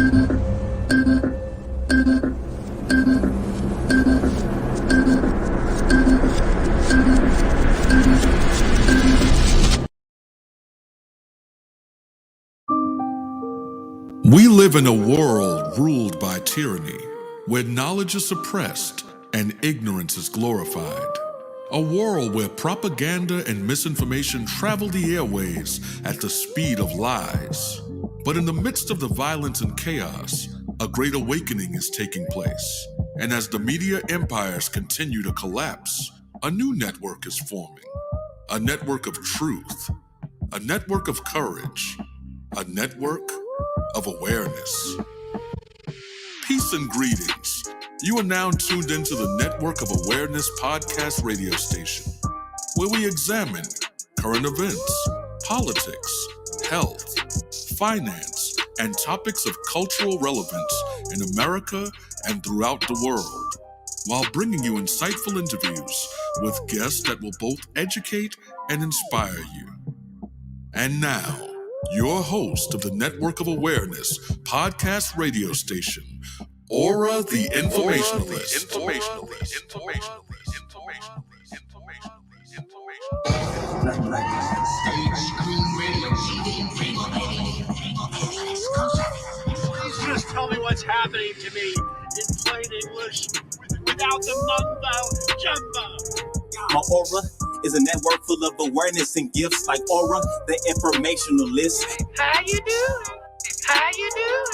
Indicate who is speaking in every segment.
Speaker 1: We live in a world ruled by tyranny, where knowledge is suppressed and ignorance is glorified. A world where propaganda and misinformation travel the airways at the speed of lies. But in the midst of the violence and chaos, a great awakening is taking place. And as the media empires continue to collapse, a new network is forming. A network of truth, a network of courage, a network of awareness. Peace and greetings. You are now tuned into the Network of Awareness podcast radio station, where we examine current events, politics, health, finance, and topics of cultural relevance in America and throughout the world, while bringing you insightful interviews with guests that will both educate and inspire you. And now, your host of the Network of Awareness podcast radio station, Aura the Informationalist.
Speaker 2: Please just tell me what's happening to me in plain English without the mumbo jumbo.
Speaker 3: My aura is a network full of awareness and gifts like Aura, the informationalist.
Speaker 2: How you doing? How you doing?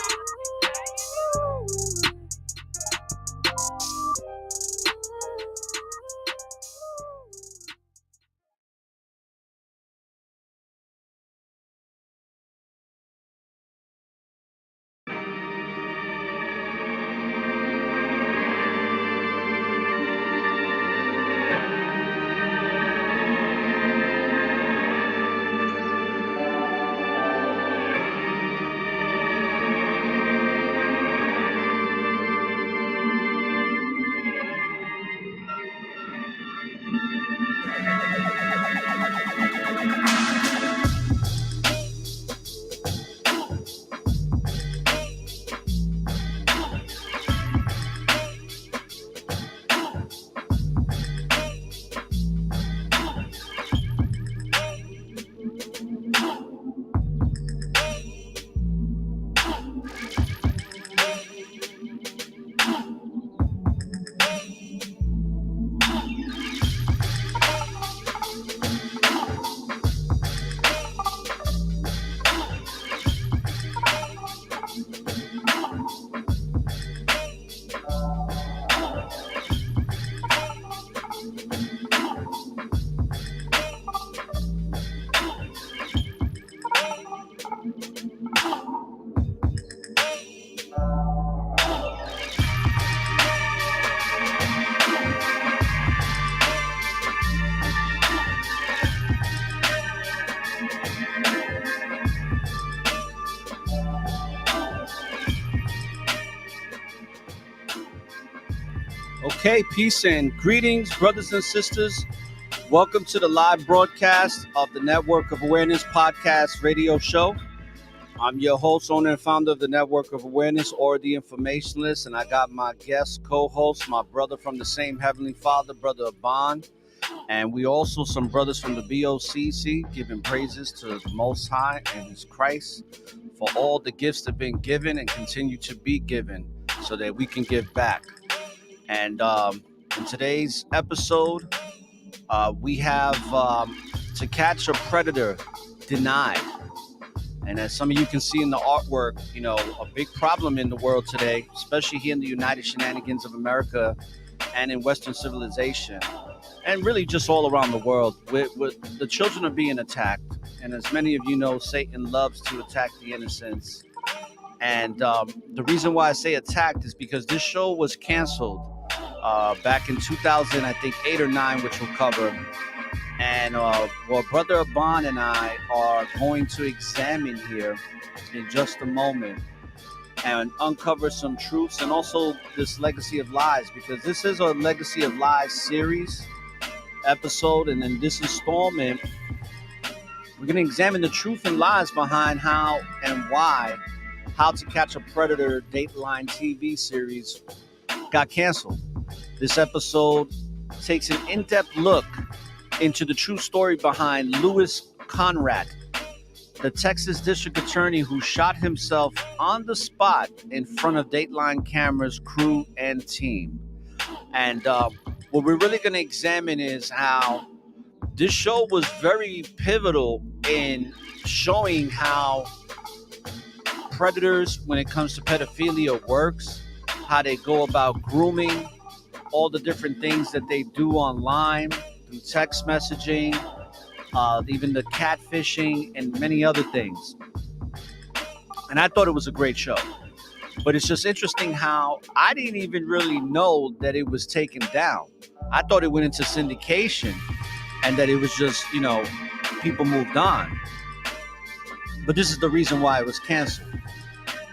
Speaker 4: Okay, peace and greetings, brothers and sisters. Welcome to the live broadcast of the Network of Awareness podcast radio show. I'm your host, owner, and founder of the Network of Awareness, or the Informationalist, and I got my guest co-host, my brother from the same Heavenly Father, Brother Ahban, and we also some brothers from the BOCC giving praises to the Most High and His Christ for all the gifts that have been given and continue to be given so that we can give back. And in today's episode, we have To Catch a Predator Denied. And as some of you can see in the artwork, you know, a big problem in the world today, especially here in the United Shenanigans of America and in Western civilization, and really just all around the world, with the children are being attacked. And as many of you know, Satan loves to attack the innocents. And the reason why I say attacked is because this show was canceled back in 2000, I think 8 or 9, which we'll cover. And well, Brother Ahban and I are going to examine here in just a moment and uncover some truths and also this legacy of lies, because this is a legacy of lies series episode. And in this installment, we're going to examine the truth and lies behind how How to Catch a Predator Dateline TV series got canceled. This episode takes an in-depth look into the true story behind Louis Conradt, the Texas district attorney who shot himself on the spot in front of Dateline cameras, crew, and team. And what we're really going to examine is how this show was very pivotal in showing how predators, when it comes to pedophilia, works, how they go about grooming, all the different things that they do online through text messaging, even the catfishing and many other things. And I thought it was a great show. But it's just interesting how I didn't even really know that it was taken down. I thought it went into syndication and that it was just, people moved on. But this is the reason why it was canceled.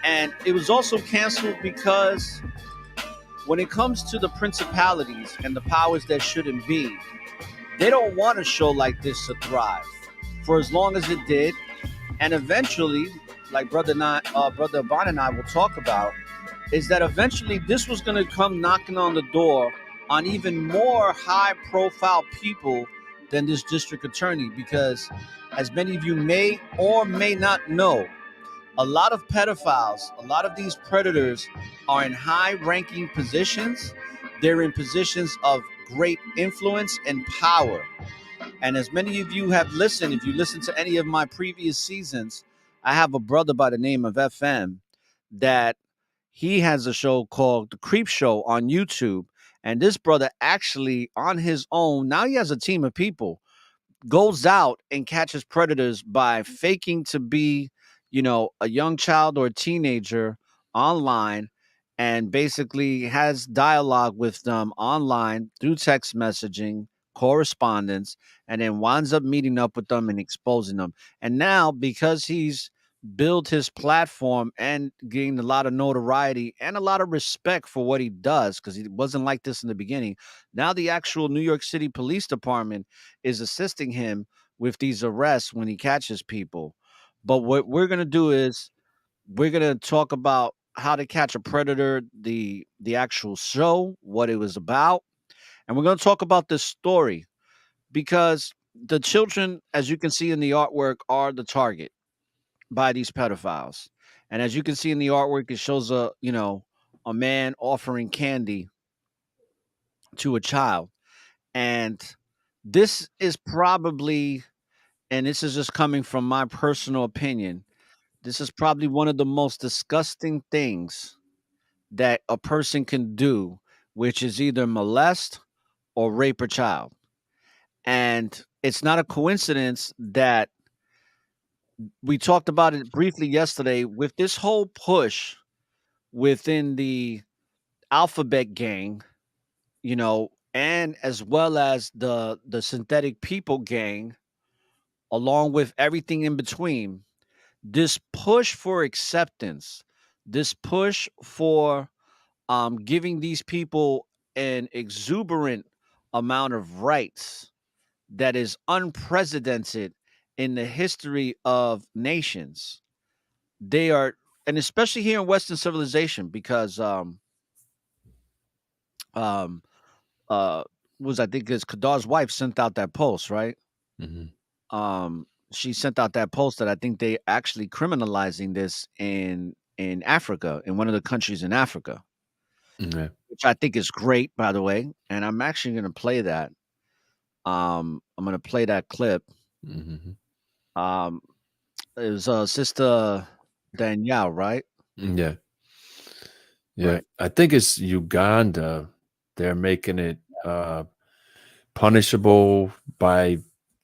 Speaker 4: And it was also canceled because when it comes to the principalities and the powers that shouldn't be, they don't want a show like this to thrive for as long as it did. And eventually, like Brother Ahban and I will talk about, is that eventually this was going to come knocking on the door on even more high-profile people than this district attorney, because as many of you may or may not know, a lot of pedophiles, a lot of these predators are in high-ranking positions. They're in positions of great influence and power. And as many of you have listened, if you listen to any of my previous seasons, I have a brother by the name of FM that he has a show called The Creep Show on YouTube. And this brother actually, on his own, now he has a team of people, goes out and catches predators by faking to be, a young child or a teenager online, and basically has dialogue with them online through text messaging, correspondence, and then winds up meeting up with them and exposing them. And now, because he's built his platform and gained a lot of notoriety and a lot of respect for what he does, because he wasn't like this in the beginning, now the actual New York City Police Department is assisting him with these arrests when he catches people. But what we're going to do is we're going to talk about How to Catch a Predator, the actual show, what it was about, and we're going to talk about this story because the children, as you can see in the artwork, are the target by these pedophiles. And as you can see in the artwork, it shows a man offering candy to a child. And this is probably, and this is just coming from my personal opinion, this is probably one of the most disgusting things that a person can do, which is either molest or rape a child. And it's not a coincidence that we talked about it briefly yesterday with this whole push within the alphabet gang, and as well as the synthetic people gang, along with everything in between. This push for acceptance, this push for giving these people an exuberant amount of rights that is unprecedented in the history of nations. They are, and especially here in Western civilization, because um uh was I think it's Kadar's wife sent out that post, right?
Speaker 5: Mhm.
Speaker 4: She sent out that post that I think they actually criminalizing this in Africa, in one of the countries in Africa,
Speaker 5: Yeah.
Speaker 4: which I think is great, by the way. And I'm actually going to play that. I'm going to play that clip.
Speaker 5: Mhm.
Speaker 4: Um, it was Sister Danielle, right?
Speaker 5: Yeah. Yeah.
Speaker 4: Right.
Speaker 5: I think it's Uganda. They're making it punishable by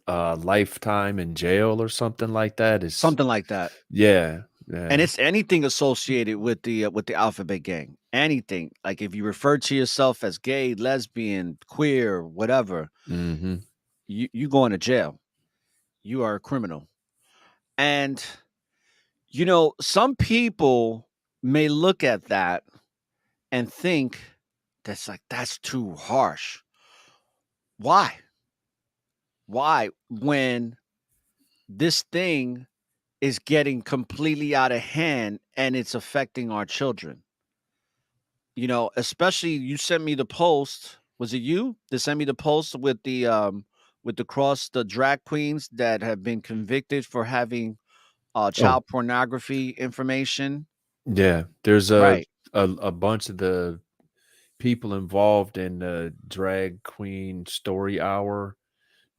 Speaker 5: lifetime in jail or something like that. It's
Speaker 4: Something like that.
Speaker 5: yeah.
Speaker 4: And it's anything associated with the alphabet gang. Anything. Like if you refer to yourself as gay, lesbian, queer, whatever,
Speaker 5: Mhm.
Speaker 4: you going to jail. You are a criminal. And some people may look at that and think that's too harsh. Why? Why when this thing is getting completely out of hand and it's affecting our children. Especially you sent me the post. Was it you that sent me the post with the drag queens that have been convicted for having
Speaker 5: Oh,
Speaker 4: child pornography information?
Speaker 5: yeah. There's
Speaker 4: Right.
Speaker 5: a bunch of the people involved in the drag queen story hour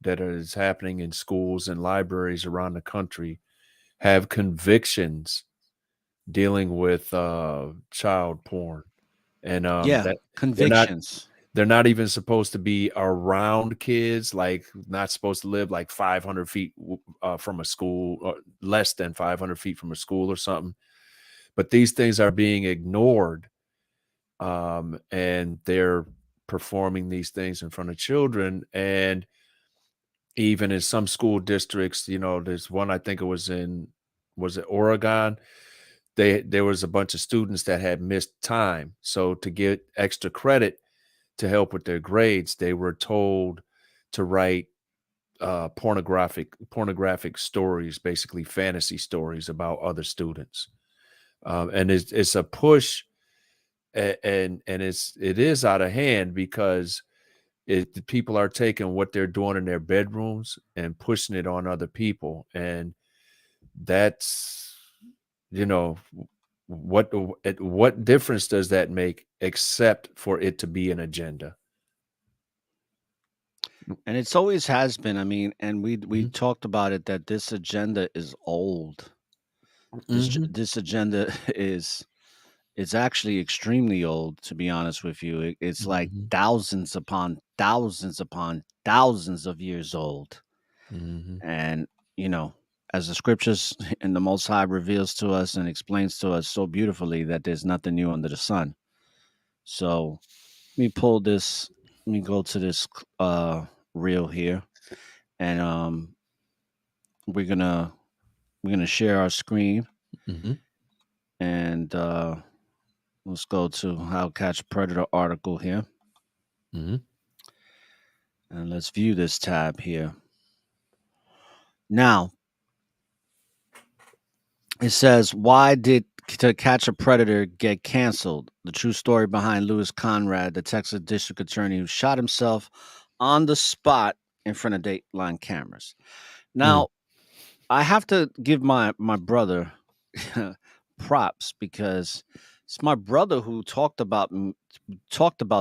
Speaker 5: that is happening in schools and libraries around the country have convictions dealing with child porn. And
Speaker 4: Yeah.
Speaker 5: that they're not
Speaker 4: Convictions.
Speaker 5: they're not even supposed to be around kids, like not supposed to live like 500 feet from a school, or less than 500 feet from a school or something. But these things are being ignored, and they're performing these things in front of children. And even in some school districts, there's one, I think it was was it Oregon? There was a bunch of students that had missed time. So to get extra credit to help with their grades, they were told to write pornographic stories, basically fantasy stories about other students. And it's a push, and it is out of hand because the people are taking what they're doing in their bedrooms and pushing it on other people, and that's you know what difference does that make except for it to be an agenda?
Speaker 4: And it's always has been. I mean, and we
Speaker 5: Mhm.
Speaker 4: talked about it that this agenda is old.
Speaker 5: Mhm.
Speaker 4: This agenda is it's actually extremely old, to be honest with you. It's like
Speaker 5: Mhm.
Speaker 4: thousands upon thousands upon thousands of years old.
Speaker 5: Mhm.
Speaker 4: And, you know, as the scriptures and the Most High reveals to us and explains to us so beautifully that there's nothing new under the sun. So let me pull this, let me go to this reel here. And we're gonna we're gonna share our screen
Speaker 5: Mhm.
Speaker 4: and let's go to how catch a predator article here.
Speaker 5: Mhm.
Speaker 4: And let's view this tab here. Now, it says, why did To Catch a Predator get canceled? The true story behind Louis Conradt, the Texas district attorney who shot himself on the spot in front of Dateline cameras.
Speaker 5: Mm.
Speaker 4: Now, I have to give my brother props because it's my brother who talked about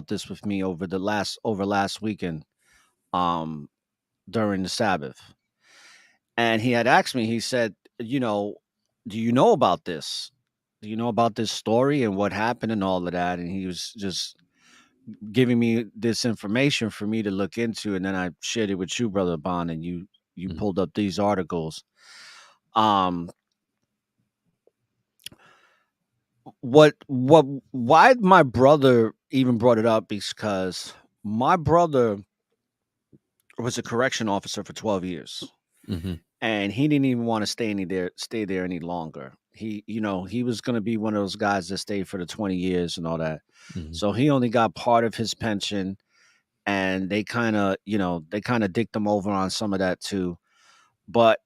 Speaker 4: this with me over last weekend um during the Sabbath. And he had asked me, he said, do you know about this? Do you know about this story and what happened and all of that? And he was just giving me this information for me to look into. And then I shared it with you, Brother Bond, and you
Speaker 5: Mhm.
Speaker 4: pulled up these articles. Um, what why my brother even brought it up because my brother was a correction officer for 12 years.
Speaker 5: Mhm.
Speaker 4: And he didn't even want to stay there any longer. He was going to be one of those guys that stayed for the 20 years and all that.
Speaker 5: Mhm.
Speaker 4: So he only got part of his pension, and they kind of dicked him over on some of that too. But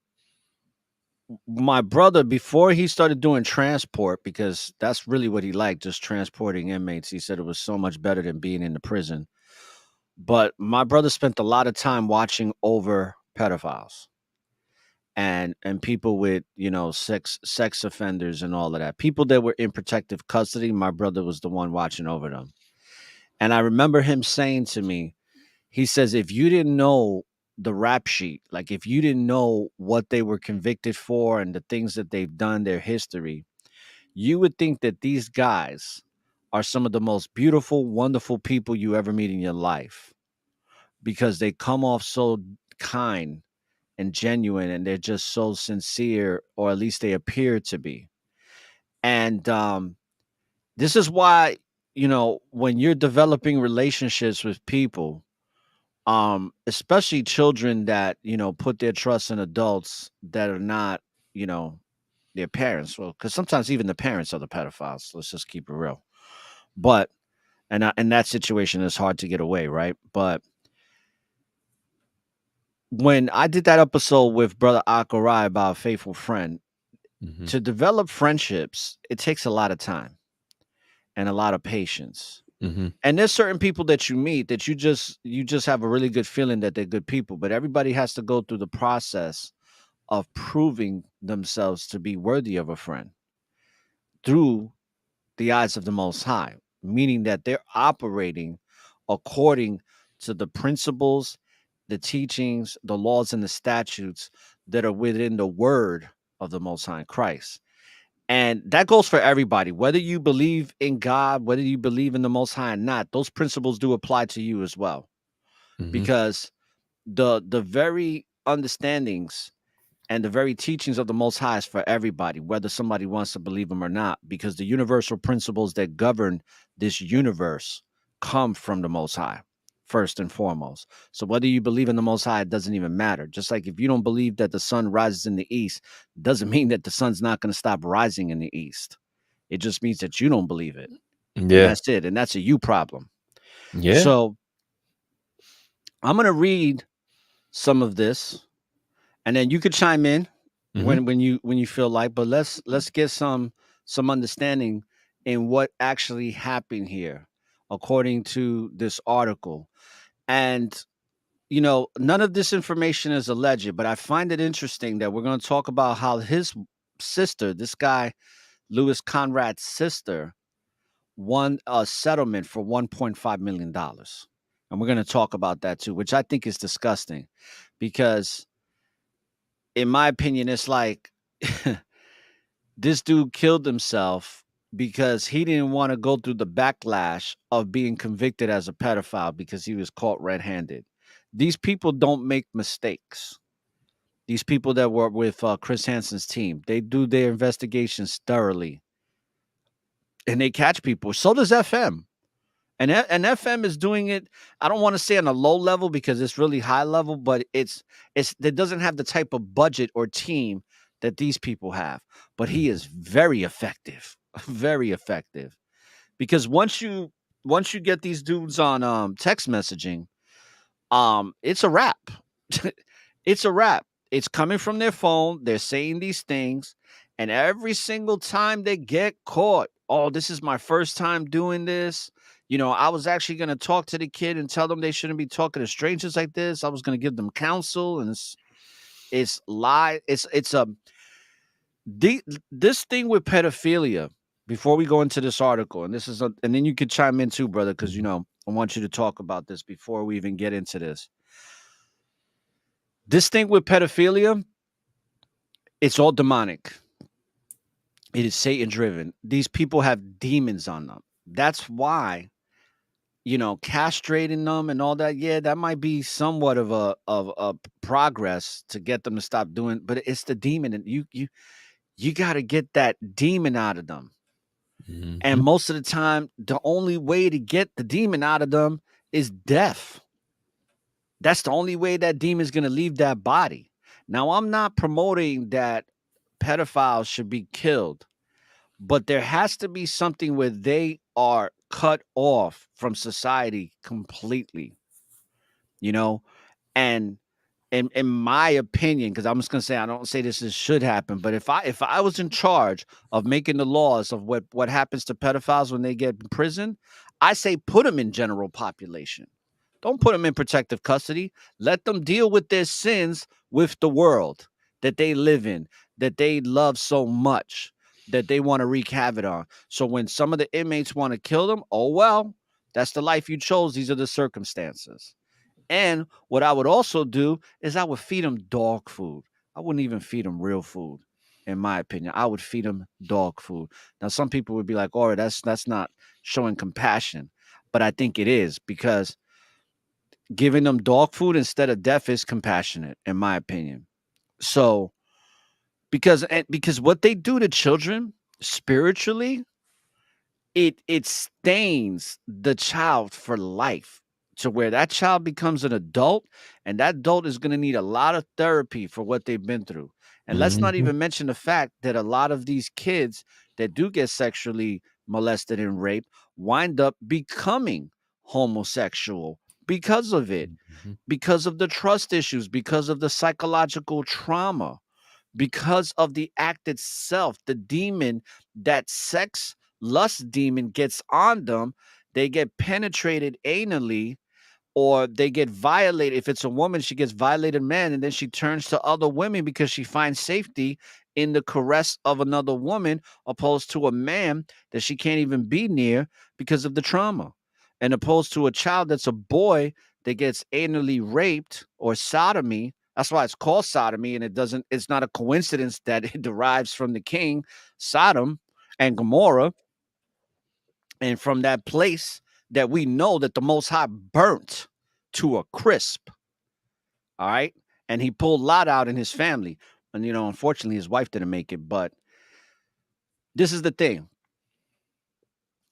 Speaker 4: my brother, before he started doing transport, because that's really what he liked, just transporting inmates, he said it was so much better than being in the prison. But my brother spent a lot of time watching over pedophiles and people with sex offenders and all of that, people that were in protective custody. My brother was the one watching over them. And I remember him saying to me, he says, if you didn't know the rap sheet, like if you didn't know what they were convicted for and the things that they've done, their history, you would think that these guys are some of the most beautiful, wonderful people you ever meet in your life, because they come off so kind and genuine, and they're just so sincere, or at least they appear to be. And this is why, when you're developing relationships with people, especially children that put their trust in adults that are not, you know their parents, well, because sometimes even the parents are the pedophiles, let's just keep it real. But in that situation, it's hard to get away, right? But when I did that episode with Brother Akarai about a faithful friend,
Speaker 5: Mhm.
Speaker 4: To develop friendships, it takes a lot of time and a lot of patience.
Speaker 5: Mhm.
Speaker 4: And there's certain people that you meet that you just have a really good feeling that they're good people, but everybody has to go through the process of proving themselves to be worthy of a friend through the eyes of the Most High, meaning that they're operating according to the principles, the teachings, the laws, and the statutes that are within the word of the Most High Christ. And that goes for everybody, whether you believe in God, whether you believe in the Most High or not, those principles do apply to you as well.
Speaker 5: Mhm.
Speaker 4: Because the very understandings and the very teachings of the Most High is for everybody, whether somebody wants to believe them or not, because the universal principles that govern this universe come from the Most High, first and foremost. So whether you believe in the Most High, it doesn't even matter. Just like if you don't believe that the sun rises in the east, doesn't mean that the sun's not going to stop rising in the east. It just means that you don't believe it. And
Speaker 5: Yeah.
Speaker 4: that's it. And that's a you problem.
Speaker 5: Yeah.
Speaker 4: So I'm going to read some of this, and then you could chime in
Speaker 5: Mhm.
Speaker 4: when you feel like, but let's get some understanding in what actually happened here according to this article. And none of this information is alleged, but I find it interesting that we're going to talk about how his sister, this guy Louis Conrad's sister, won a settlement for $1.5 million. And we're going to talk about that too, which I think is disgusting because in my opinion, it's like this dude killed himself because he didn't want to go through the backlash of being convicted as a pedophile because he was caught red-handed. These people don't make mistakes. These people that were with Chris Hansen's team, they do their investigations thoroughly and they catch people. So does FM. And FM is doing it. I don't want to say on a low level because it's really high level, but it doesn't have the type of budget or team that these people have. But he is very effective, very effective. Because once you get these dudes on text messaging, it's a wrap. It's a wrap. It's coming from their phone. They're saying these things, and every single time they get caught, oh, this is my first time doing this. I was actually going to talk to the kid and tell them they shouldn't be talking to strangers like this. I was going to give them counsel, and it's lie. It's a this thing with pedophilia. Before we go into this article, and and then you could chime in too, brother, because I want you to talk about this before we even get into this. This thing with pedophilia, it's all demonic. It is Satan driven. These people have demons on them. That's why, castrating them and all that. Yeah, that might be somewhat of a progress to get them to stop doing, but it's the demon, and you got to get that demon out of them. And
Speaker 5: Mhm.
Speaker 4: most of the time, the only way to get the demon out of them is death. That's the only way that demon's going to leave that body. Now, I'm not promoting that pedophiles should be killed, but there has to be something where they are cut off from society completely, you know? And in my opinion, because I'm just gonna say I don't say should happen, but if I was in charge of making the laws of what happens to pedophiles when they get in prison, I say put them in general population. Don't put them in protective custody. Let them deal with their sins with the world that they live in, that they love so much, that they want to wreak havoc on. So when some of the inmates want to kill them, oh well, that's the life you chose. These are the circumstances. And what I would also do is I would feed them dog food. I wouldn't even feed them real food, in my opinion. I would feed them dog food. Now, some people would be like, "Oh, that's not showing compassion," but I think it is because giving them dog food instead of death is compassionate, in my opinion. So, because what they do to children spiritually, it stains the child for life to where that child becomes an adult, and that adult is going to need a lot of therapy for what they've been through. And let's not
Speaker 5: Mhm.
Speaker 4: even mention the fact that a lot of these kids that do get sexually molested and raped wind up becoming homosexual because of it,
Speaker 5: Mhm.
Speaker 4: because of the trust issues, because of the psychological trauma, because of the act itself. The demon, that sex lust demon, gets on them. They get penetrated anally, or they get violated. If it's a woman, she gets violated man, and then she turns to other women because she finds safety in the caress of another woman, opposed to a man that she can't even be near because of the trauma, and opposed to a child that's a boy that gets anally raped or sodomy. That's why it's called sodomy, and it's not a coincidence that it derives from the king Sodom and Gomorrah, and from that place that we know that the Most High burnt to a crisp. All right. And he pulled Lot out in his family. And, unfortunately, his wife didn't make it. But this is the thing.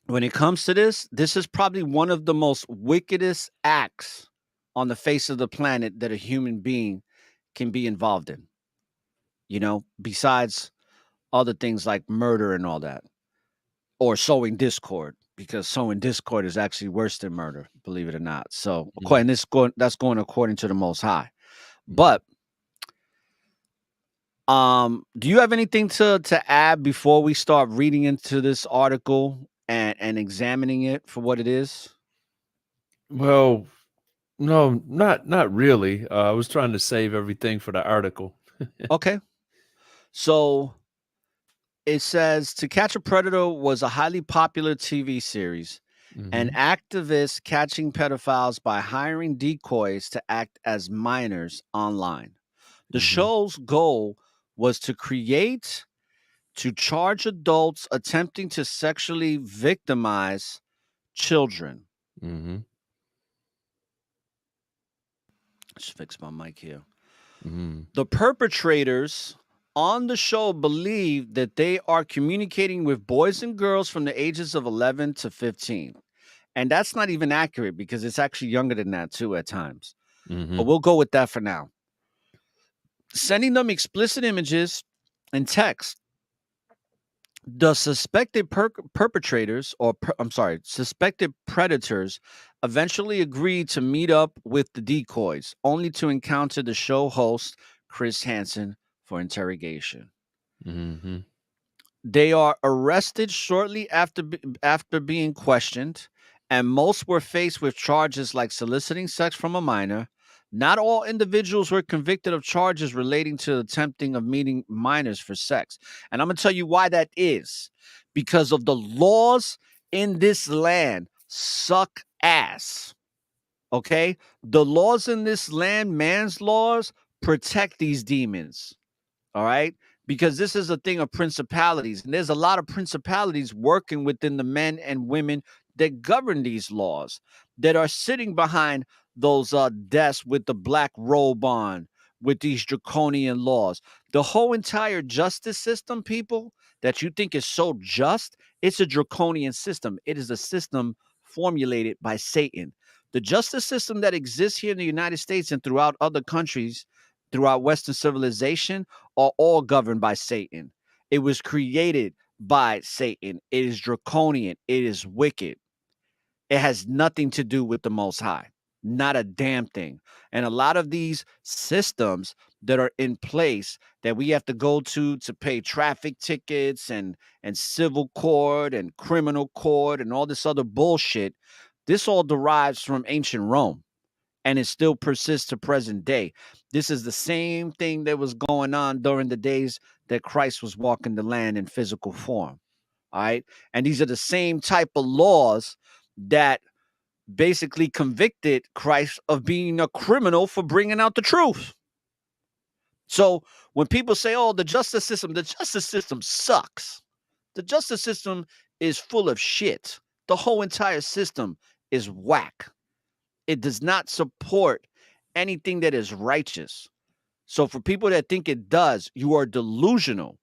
Speaker 4: When it comes to this is probably one of the most wickedest acts on the face of the planet that a human being can be involved in, besides other things like murder and all that, or sowing discord, because sowing discord is actually worse than murder, believe it or not. So, and that's going according to the Most High. But do you have anything to add before we start reading into this article and examining it for what it is?
Speaker 5: Well, no, not really. I was trying to save everything for the article.
Speaker 4: Okay. So it says To Catch a Predator was a highly popular TV series. An activist catching pedophiles by hiring decoys to act as minors online. The show's goal was to charge adults attempting to sexually victimize children. Let's fix my mic here. The perpetrators on the show believe that they are communicating with boys and girls from the ages of 11 to 15. And that's not even accurate, because it's actually younger than that too at times. But we'll go with that for now. Sending them explicit images and text. The suspected perpetrators, suspected predators, eventually agreed to meet up with the decoys, only to encounter the show host, Chris Hansen, for interrogation. They are arrested shortly after being questioned, and most were faced with charges like soliciting sex from a minor. Not all individuals were convicted of charges relating to attempting of meeting minors for sex. And I'm going to tell you why that is. Because of the laws in this land suck ass. Okay? The laws in this land, man's laws, protect these demons. All right? Because this is a thing of principalities. And there's a lot of principalities working within the men and women that govern these laws, that are sitting behind those desks with the black robe on, with these draconian laws. The whole entire justice system, people, that you think is so just, it's a draconian system. It is a system formulated by Satan. The justice system that exists here in the United States and throughout other countries, throughout Western civilization, are all governed by Satan. It was created by Satan. It is draconian. It is wicked. It has nothing to do with the Most High. Not a damn thing. And a lot of these systems that are in place that we have to go to pay traffic tickets and civil court and criminal court and all this other bullshit, this all derives from ancient Rome. And it still persists to present day. This is the same thing that was going on during the days that Christ was walking the land in physical form. All right. And these are the same type of laws that basically convicted Christ of being a criminal for bringing out the truth. So when people say, oh, the justice system sucks. The justice system is full of shit. The whole entire system is whack. It does not support anything that is righteous. So for people that think it does, you are delusional.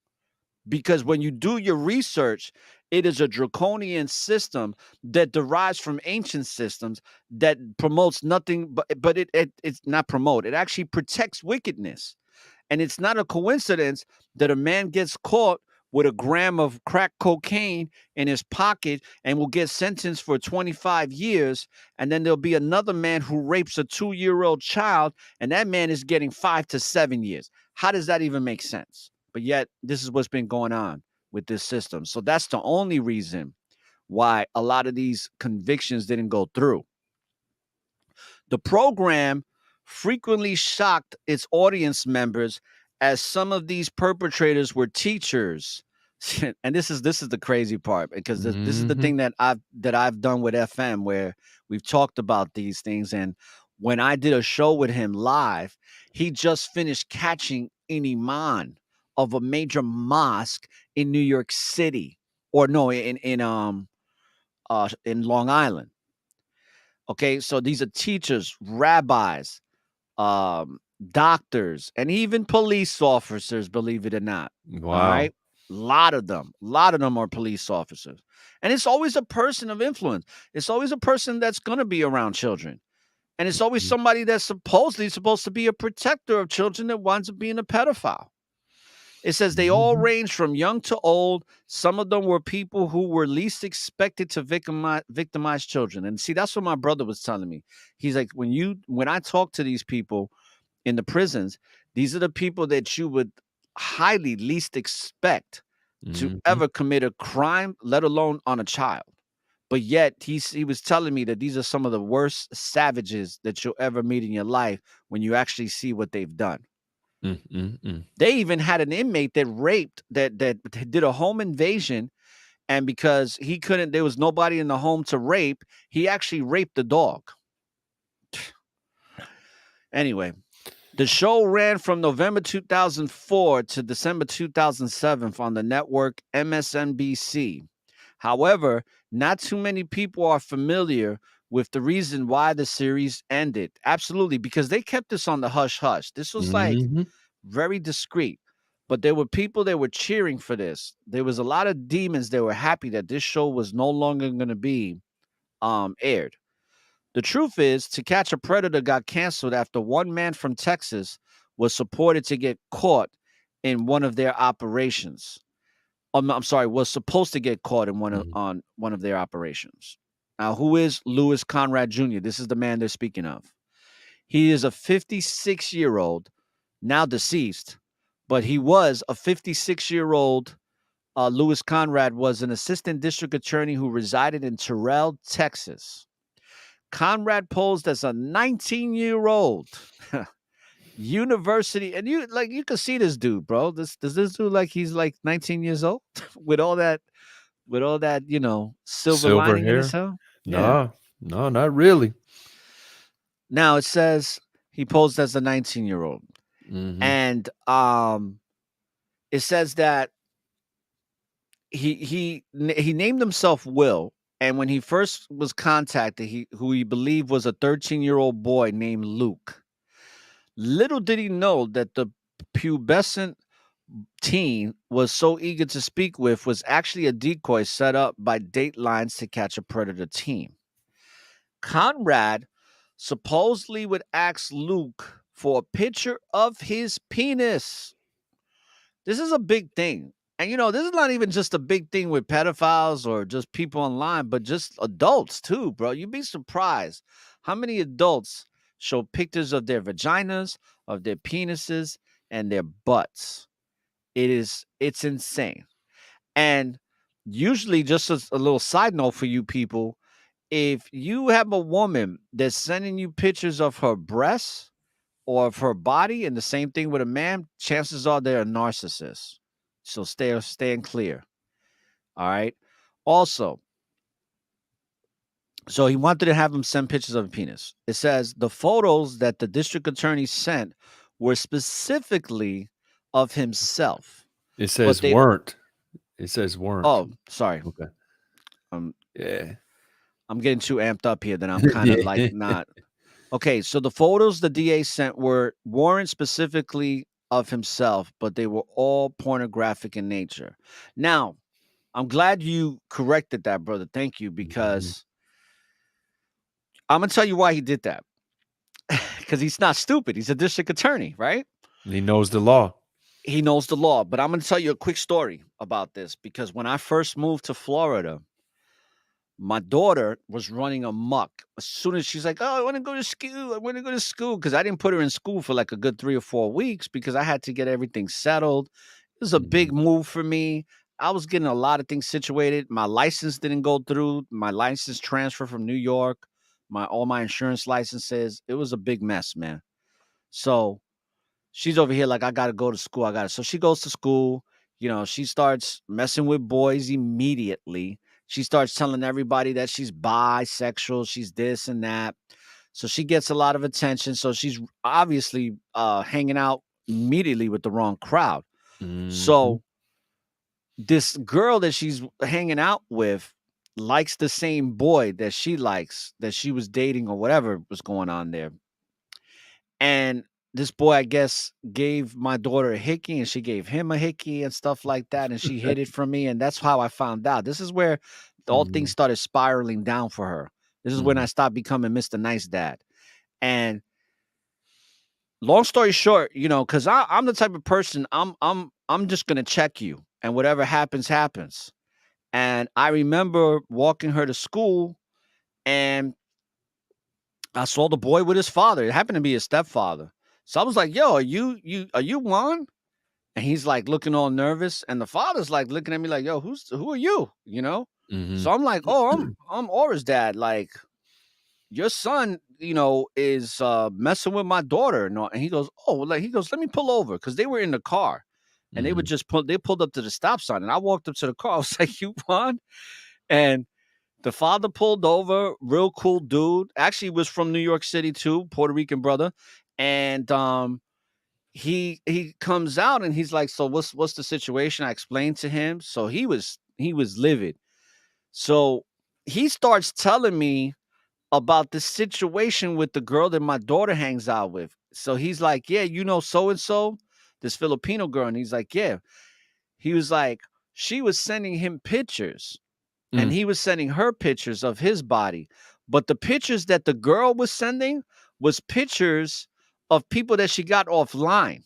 Speaker 4: Because when you do your research, it is a draconian system that derives from ancient systems that promotes nothing, but it's not promote. It actually protects wickedness. And it's not a coincidence that a man gets caught with a gram of crack cocaine in his pocket and will get sentenced for 25 years. And then there'll be another man who rapes a 2-year-old child, and that man is getting 5 to 7 years. How does that even make sense? But yet, this is what's been going on with this system. So that's the only reason why a lot of these convictions didn't go through. The program frequently shocked its audience members as some of these perpetrators were teachers. And this is the crazy part, because this is the thing that I've done with FM, where we've talked about these things. And when I did a show with him live, he just finished catching an imam of a major mosque in New York City, or no, in Long Island. Okay, so these are teachers, rabbis, doctors, and even police officers, believe it or not. All
Speaker 5: Wow.
Speaker 4: right. A lot of them are police officers. And it's always a person of influence. It's always a person that's going to be around children. And it's always somebody that's supposedly supposed to be a protector of children that winds up being a pedophile. It says they all range from young to old. Some of them were people who were least expected to victimize children. And see, that's what my brother was telling me. He's like, when I talk to these people in the prisons, these are the people that you would highly least expect to ever commit a crime, let alone on a child. But yet he was telling me that these are some of the worst savages that you'll ever meet in your life when you actually see what they've done. They even had an inmate that raped, that did a home invasion, and because there was nobody in the home to rape, he actually raped the dog. Anyway, the show ran from November 2004 to December 2007 on the network MSNBC. However, not too many people are familiar with the reason why the series ended. Absolutely, because they kept this on the hush hush. This was like very discreet. But there were people that were cheering for this. There was a lot of demons that were happy that this show was no longer going to be aired. The truth is, To Catch a Predator got canceled after one man from Texas was supported to get caught in one of their operations. Was supposed to get caught in on one of their operations. Now, who is Louis Conradt Jr.? This is the man they're speaking of. He is a 56-year-old, now deceased, but he was a 56-year-old. Louis Conrad was an assistant district attorney who resided in Terrell, Texas. Conrad posed as a 19-year-old university, and you can see this dude, bro. Does this dude like he's like 19 years old with all that, silver lining in his hair?
Speaker 5: No, not really.
Speaker 4: Now it says he posed as a 19-year-old, and it says that he named himself Will. And when he first was contacted, who he believed was a 13-year-old boy named Luke. Little did he know that the pubescent teen was so eager to speak with was actually a decoy set up by Dateline's To Catch a Predator team. Conrad supposedly would ask Luke for a picture of his penis. This is a big thing. And, this is not even just a big thing with pedophiles or just people online, but just adults too, bro. You'd be surprised how many adults show pictures of their vaginas, of their penises, and their butts. It's insane. And usually, just as a little side note for you people, if you have a woman that's sending you pictures of her breasts or of her body, and the same thing with a man, chances are they're a narcissist. So staying clear. All right. Also, so he wanted to have him send pictures of a penis. It says the photos that the district attorney sent were specifically of himself.
Speaker 5: It says weren't. It says weren't.
Speaker 4: Oh, sorry.
Speaker 5: Okay. Yeah.
Speaker 4: I'm getting too amped up here that I'm kind of like not. Okay, so the photos the DA sent weren't specifically of himself, but they were all pornographic in nature. Now, I'm glad you corrected that, brother. Thank you, because I'm going to tell you why he did that. Because he's not stupid. He's a district attorney, right?
Speaker 5: He knows the law.
Speaker 4: He knows the law. But I'm going to tell you a quick story about this, because when I first moved to Florida, my daughter was running amok. As soon as she's like, "Oh, I want to go to school. I want to go to school," because I didn't put her in school for like a good 3 or 4 weeks because I had to get everything settled. It was a big move for me. I was getting a lot of things situated. My license didn't go through. My license transfer from New York. All my insurance licenses. It was a big mess, man. So she's over here like, I gotta go to school. I gotta. So she goes to school. She starts messing with boys immediately. She starts telling everybody that she's bisexual, she's this and that. So she gets a lot of attention. So she's obviously hanging out immediately with the wrong crowd. So this girl that she's hanging out with likes the same boy that she likes, that she was dating or whatever was going on there. And this boy, I guess, gave my daughter a hickey and she gave him a hickey and stuff like that. And she hid it from me. And that's how I found out. This is where all things started spiraling down for her. This is when I stopped becoming Mr. Nice Dad. And long story short, because I'm the type of person, I'm just gonna check you. And whatever happens, happens. And I remember walking her to school and I saw the boy with his father. It happened to be his stepfather. So I was like, "Yo, are you Juan?" And he's like looking all nervous, and the father's like looking at me like, "Yo, who are you?" So I'm like, "Oh, I'm Aura's dad. Like, your son, is messing with my daughter." And he goes, "Oh," like he goes, "Let me pull over," because they were in the car, and they pulled up to the stop sign, and I walked up to the car. I was like, "You Juan?" And the father pulled over, real cool dude. Actually, was from New York City too, Puerto Rican brother. And he comes out and he's like, "So what's the situation?" I explained to him. So he was livid. So he starts telling me about the situation with the girl that my daughter hangs out with. So he's like, "Yeah, so and so, this Filipino girl." And he's like, "Yeah." He was like, she was sending him pictures. And he was sending her pictures of his body. But the pictures that the girl was sending was pictures of people that she got offline.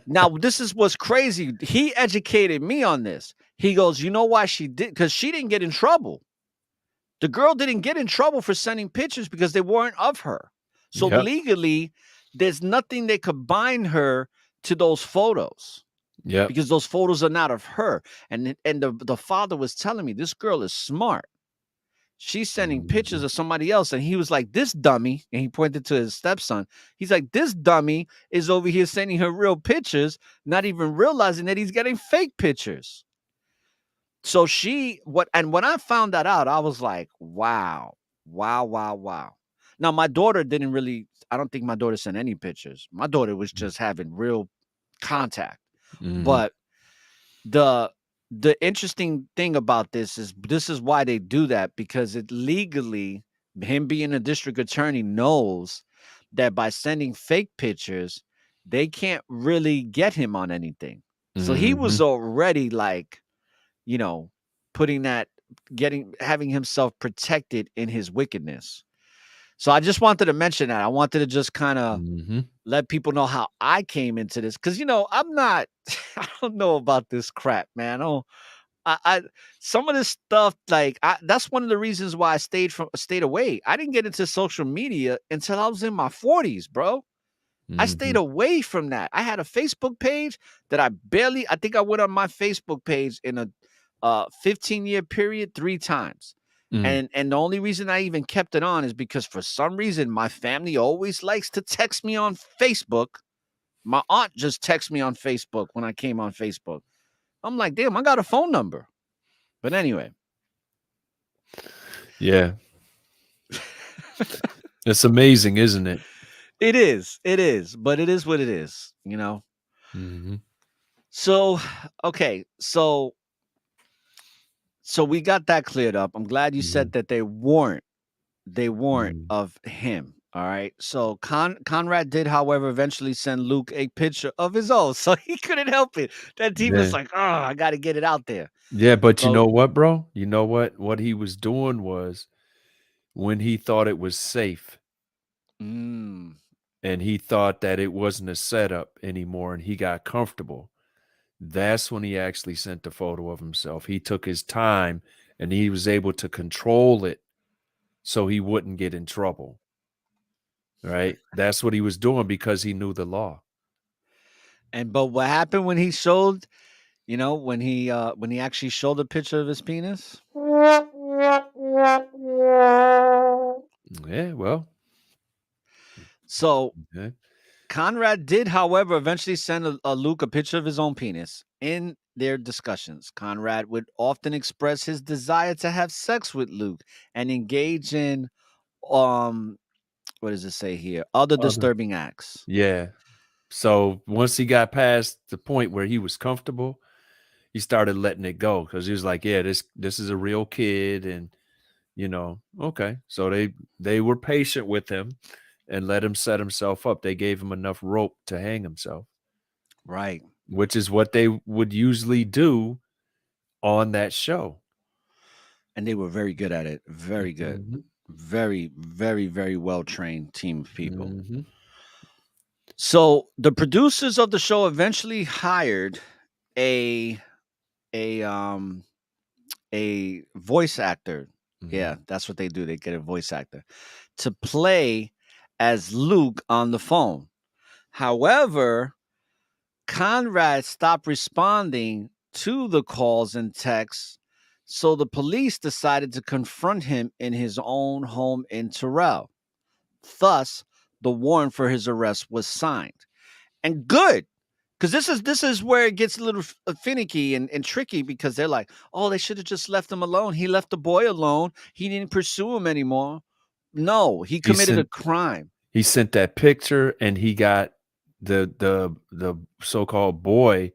Speaker 4: Now, this is what's crazy. He educated me on this. He goes, "You know why she did? Because she didn't get in trouble. The girl didn't get in trouble for sending pictures because they weren't of her. So legally, there's nothing that could bind her to those photos."
Speaker 5: Yeah.
Speaker 4: Because those photos are not of her. And the father was telling me, this girl is smart. She's sending pictures of somebody else. And he was like, "This dummy," and he pointed to his stepson. He's like, "This dummy is over here sending her real pictures, not even realizing that he's getting fake pictures." So when I found that out, I was like, wow. Now, my daughter I don't think my daughter sent any pictures. My daughter was just having real contact. But the interesting thing about this is why they do that, because it legally, him being a district attorney knows that by sending fake pictures, they can't really get him on anything. So he was already like, putting that, having himself protected in his wickedness. So I just wanted to mention that. I wanted to just kind of let people know how I came into this. Cause I'm not, I don't know about this crap, man. I some of this stuff, like that's one of the reasons why I stayed away. I didn't get into social media until I was in my 40s, bro. I stayed away from that. I had a Facebook page that I think I went on my Facebook page in a 15-year period 3 times. And the only reason I even kept it on is because for some reason my family always likes to text me on Facebook. My aunt just texted me on Facebook when I came on Facebook. I'm like, damn, I got a phone number. But anyway.
Speaker 5: Yeah. It's amazing, isn't it?
Speaker 4: It is. But it is what it is, So, okay. So we got that cleared up. I'm glad you said that they weren't of him. All right. So Conrad did, however, eventually send Luke a picture of his own. So he couldn't help it. That he was like, "Oh, I got to get it out there."
Speaker 5: Yeah, but you know what, bro? You know what? What he was doing was, when he thought it was safe, and he thought that it wasn't a setup anymore, and he got comfortable, that's when he actually sent the photo of himself. He took his time and he was able to control it so he wouldn't get in trouble. Right? That's what he was doing because he knew the law.
Speaker 4: But what happened when he showed, when he actually showed a picture of his penis?
Speaker 5: Yeah, well.
Speaker 4: So
Speaker 5: Yeah.
Speaker 4: Conrad did, however, eventually send Luke a picture of his own penis. In their discussions, Conrad would often express his desire to have sex with Luke and engage in what does it say here? Other disturbing acts.
Speaker 5: Yeah. So once he got past the point where he was comfortable, he started letting it go because he was like, yeah, this is a real kid. And, okay. So they were patient with him and let him set himself up. They gave him enough rope to hang himself.
Speaker 4: Right.
Speaker 5: Which is what they would usually do on that show.
Speaker 4: And they were very good at it. Very good.
Speaker 5: Mm-hmm.
Speaker 4: Very, very, very well-trained team of people.
Speaker 5: Mm-hmm.
Speaker 4: So the producers of the show eventually hired a voice actor.
Speaker 5: Mm-hmm.
Speaker 4: Yeah, that's what they do. They get a voice actor to play as Luke on the phone. However, Conrad stopped responding to the calls and texts, so the police decided to confront him in his own home in Terrell. Thus, the warrant for his arrest was signed. And good, because this is where it gets a little finicky and tricky, because they're like, oh, they should have just left him alone. He left the boy alone. He didn't pursue him anymore. No, he committed a crime.
Speaker 5: He sent that picture, and he got the so-called boy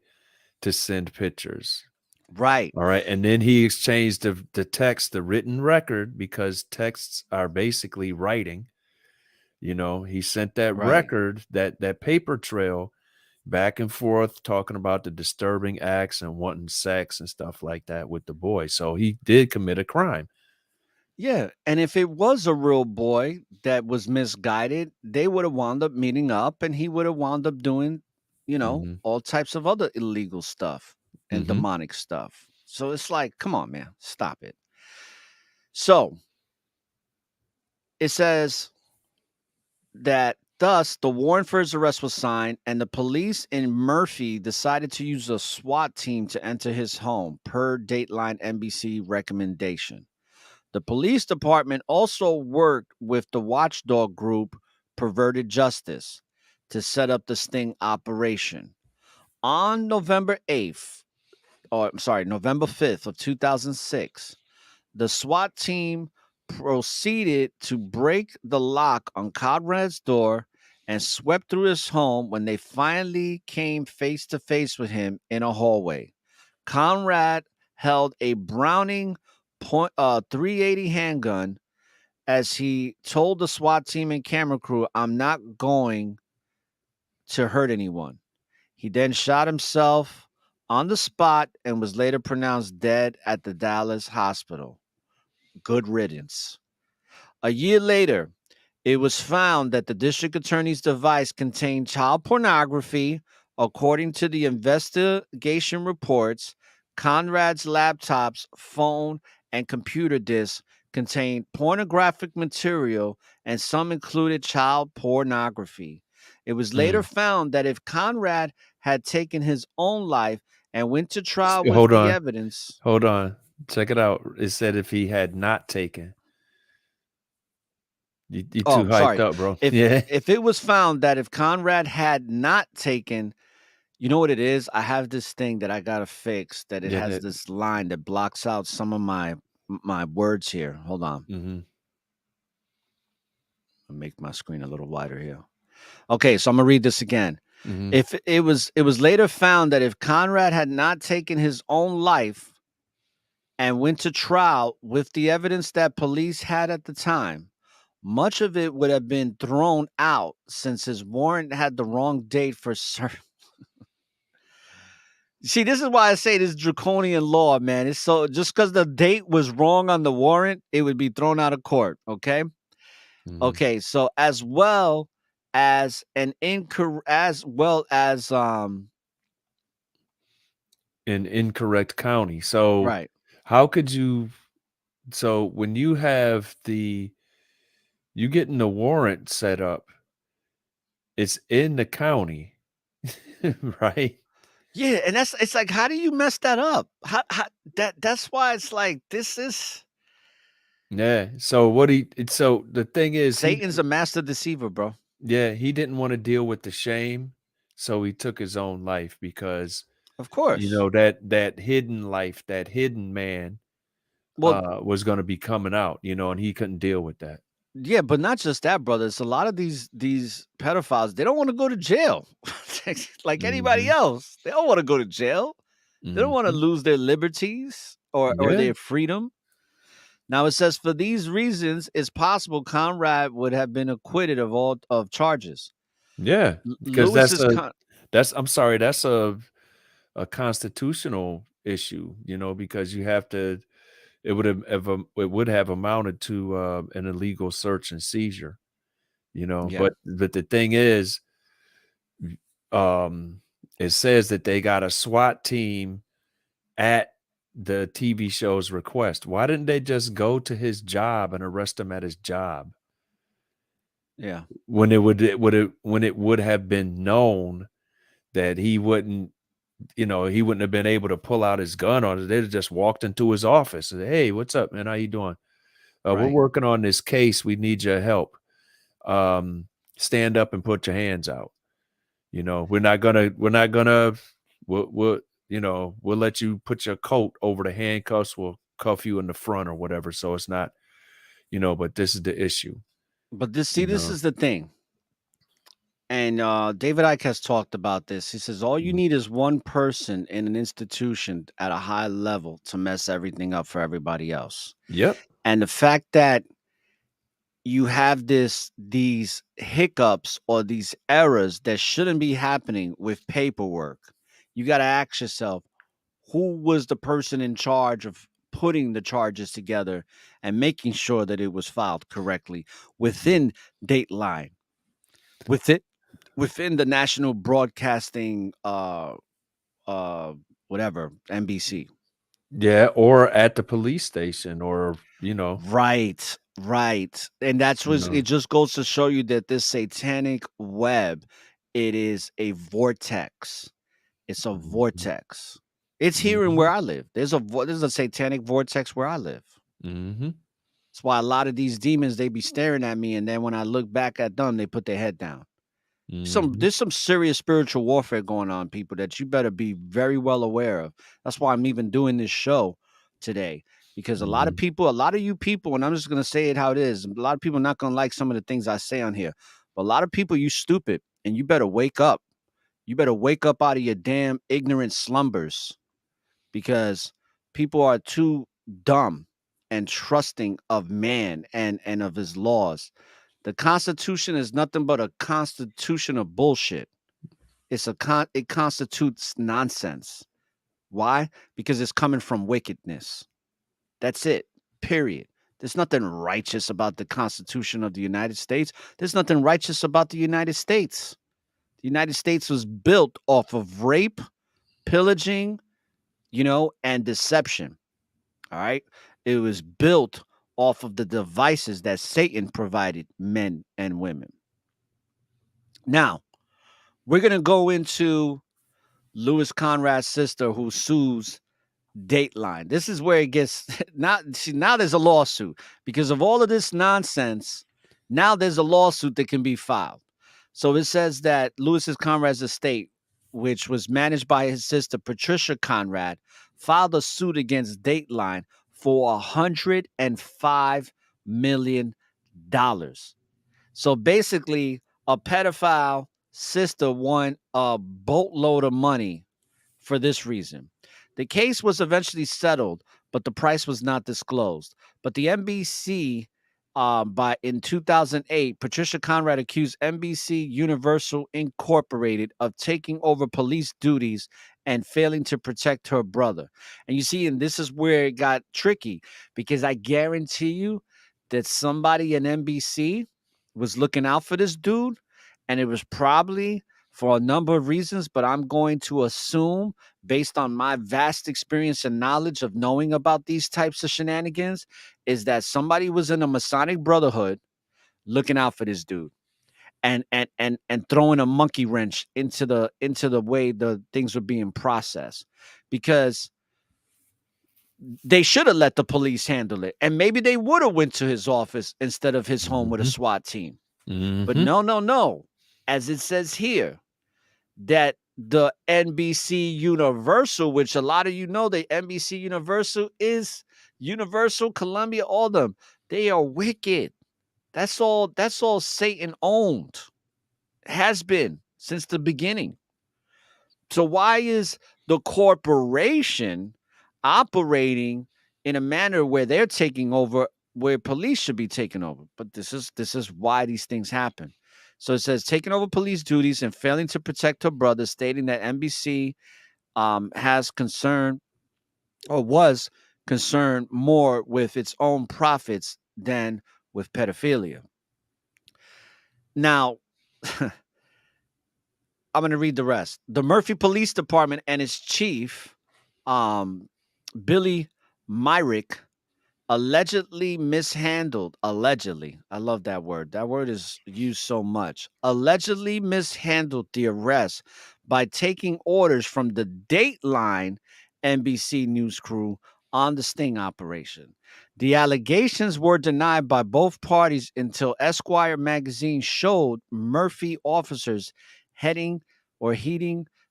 Speaker 5: to send pictures.
Speaker 4: Right.
Speaker 5: All right. And then he exchanged the text, the written record, because texts are basically writing. He sent that record, that paper trail back and forth, talking about the disturbing acts and wanting sex and stuff like that with the boy. So he did commit a crime.
Speaker 4: Yeah. And if it was a real boy that was misguided, they would have wound up meeting up, and he would have wound up doing,
Speaker 5: Mhm.
Speaker 4: all types of other illegal stuff and
Speaker 5: Mhm.
Speaker 4: demonic stuff. So it's like, come on, man, stop it. So it says that thus the warrant for his arrest was signed, and the police in Murphy decided to use a SWAT team to enter his home, per Dateline NBC recommendation. The police department also worked with the watchdog group Perverted Justice to set up the sting operation. On November 5th of 2006, the SWAT team proceeded to break the lock on Conrad's door and swept through his home when they finally came face to face with him in a hallway. Conrad held a Browning .380 handgun as he told the SWAT team and camera crew, "I'm not going to hurt anyone." He then shot himself on the spot and was later pronounced dead at the Dallas hospital. Good riddance. A year later, it was found that the district attorney's device contained child pornography. According to the investigation reports, Conrad's laptops, phone, and computer disks contained pornographic material, and some included child pornography. It was later found that if Conrad had taken his own life and went to trial with
Speaker 5: Hold
Speaker 4: the
Speaker 5: on.
Speaker 4: evidence.
Speaker 5: Hold on. Check it out. It said if he had not taken. You too hyped up, bro.
Speaker 4: If it was found that if Conrad had not taken, you know what it is? I have this thing that I gotta fix, that it has this line that blocks out some of my words here. Hold on.
Speaker 5: Mm-hmm.
Speaker 4: I'll make my screen a little wider here. Okay, so I'm gonna read this again.
Speaker 5: Mm-hmm.
Speaker 4: If it was later found that if Conrad had not taken his own life and went to trial with the evidence that police had at the time, much of it would have been thrown out since his warrant had the wrong date for certain. See, this is why I say this draconian law, man. It's so, just because the date was wrong on the warrant, it would be thrown out of court. Okay.
Speaker 5: Mm-hmm.
Speaker 4: Okay. So as well as an
Speaker 5: in incorrect county. So
Speaker 4: right.
Speaker 5: how could you So when you have you getting the warrant set up, it's in the county, right?
Speaker 4: Yeah, and it's like, how do you mess that up? How that's why it's like this is
Speaker 5: Yeah. So so the thing is
Speaker 4: Satan's a master deceiver, bro.
Speaker 5: he didn't want to deal with the shame, so he took his own life because
Speaker 4: Of course.
Speaker 5: that hidden life, that hidden man
Speaker 4: Well,
Speaker 5: was going to be coming out, and he couldn't deal with that.
Speaker 4: yeah, but not just that, brother. It's a lot of these pedophiles. They don't want to go to jail, like anybody
Speaker 5: Mhm.
Speaker 4: else. They don't want to go to jail. They don't want to
Speaker 5: Mhm.
Speaker 4: lose their liberties or
Speaker 5: Yeah.
Speaker 4: their freedom. Now it says for these reasons, it's possible Conrad would have been acquitted of all of charges.
Speaker 5: Yeah, because
Speaker 4: Lewis's con-
Speaker 5: I'm sorry, that's a constitutional issue, because you have to it would have amounted to an illegal search and seizure,
Speaker 4: yeah,
Speaker 5: but the thing is, um it says that they got a SWAT team at the TV show's request. Why didn't they just go to his job and arrest him at his job
Speaker 4: yeah.
Speaker 5: when it would have been known that he wouldn't have been able to pull out his gun on it. They'd have just walked into his office and said, "Hey, what's up, man? How you doing? We're
Speaker 4: Right.
Speaker 5: working on this case. We need your help. Stand up and put your hands out. We'll let you put your coat over the handcuffs. We'll cuff you in the front or whatever. So it's not, but this is the issue,
Speaker 4: But this
Speaker 5: you
Speaker 4: this
Speaker 5: know."
Speaker 4: is the thing. And David Icke has talked about this. He says all you
Speaker 5: Mhm.
Speaker 4: need is one person in an institution at a high level to mess everything up for everybody else.
Speaker 5: Yep.
Speaker 4: And the fact that you have these hiccups or these errors that shouldn't be happening with paperwork, you got to ask yourself, who was the person in charge of putting the charges together and making sure that it was filed correctly within Dateline, within within the national broadcasting uh whatever, NBC.
Speaker 5: Yeah. Or at the police station or,
Speaker 4: Right, right. And that's
Speaker 5: you
Speaker 4: what it
Speaker 5: know.
Speaker 4: just goes to show you that this satanic web, it is a vortex. It's a
Speaker 5: Mhm.
Speaker 4: vortex. It's here in where
Speaker 5: Mhm.
Speaker 4: I live. There's a satanic vortex where I live.
Speaker 5: Mhm.
Speaker 4: That's why a lot of these demons they be staring at me, and then when I look back at them, they put their head down.
Speaker 5: Mhm.
Speaker 4: There's some serious spiritual warfare going on, people, that you better be very well aware of. That's why I'm even doing this show today. Because a lot of
Speaker 5: Mhm.
Speaker 4: people, a lot of you people, and I'm just gonna say it how it is. A lot of people are not gonna like some of the things I say on here. But a lot of people, you stupid, and you better wake up. You better wake up out of your damn ignorant slumbers because people are too dumb and trusting of man and of his laws. The Constitution is nothing but a constitution of bullshit. It constitutes nonsense. Why? Because it's coming from wickedness. That's it. Period. There's nothing righteous about the Constitution of the United States. There's nothing righteous about the United States. The United States was built off of rape, pillaging, and deception. All right. It was built off of the devices that Satan provided men and women. Now, we're going to go into Louis Conrad's sister who sues Dateline. This is where it gets now there's a lawsuit because of all of this nonsense. Now there's a lawsuit that can be filed. So it says that Louis Conrad's estate, which was managed by his sister Patricia Conrad, filed a suit against Dateline for $105 million. So basically, a pedophile sister won a boatload of money for this reason. The case was eventually settled, but the price was not disclosed. But the NBC, by in 2008, Patricia Conrad accused NBC Universal Incorporated of taking over police duties and failing to protect her brother. And you see, and this is where it got tricky because I guarantee you that somebody in NBC was looking out for this dude, and it was probably for a number of reasons, but I'm going to assume, based on my vast experience and knowledge of knowing about these types of shenanigans, is that somebody was in a Masonic Brotherhood looking out for this dude and throwing a monkey wrench into the way the things were being processed, because they should have let the police handle it, and maybe they would have went to his office instead of his home with a SWAT team. But no, as it says here, that the NBC Universal, which a lot of you know, the NBC Universal is Universal, Columbia, all them, they are wicked. That's all Satan owned, has been since the beginning. So why is the corporation operating in a manner where they're taking over, where police should be taking over? But this is why these things happen. So it says taking over police duties and failing to protect her brother, stating that NBC has concern, or was concerned more with its own profits than with pedophilia. Now, I'm going to read the rest. The Murphy Police Department and its chief, Billy Myrick, allegedly mishandled. Allegedly, I love that word. That word is used so much. Allegedly mishandled the arrest by taking orders from the Dateline NBC news crew on the sting operation. The allegations were denied by both parties until Esquire magazine showed Murphy officers heeding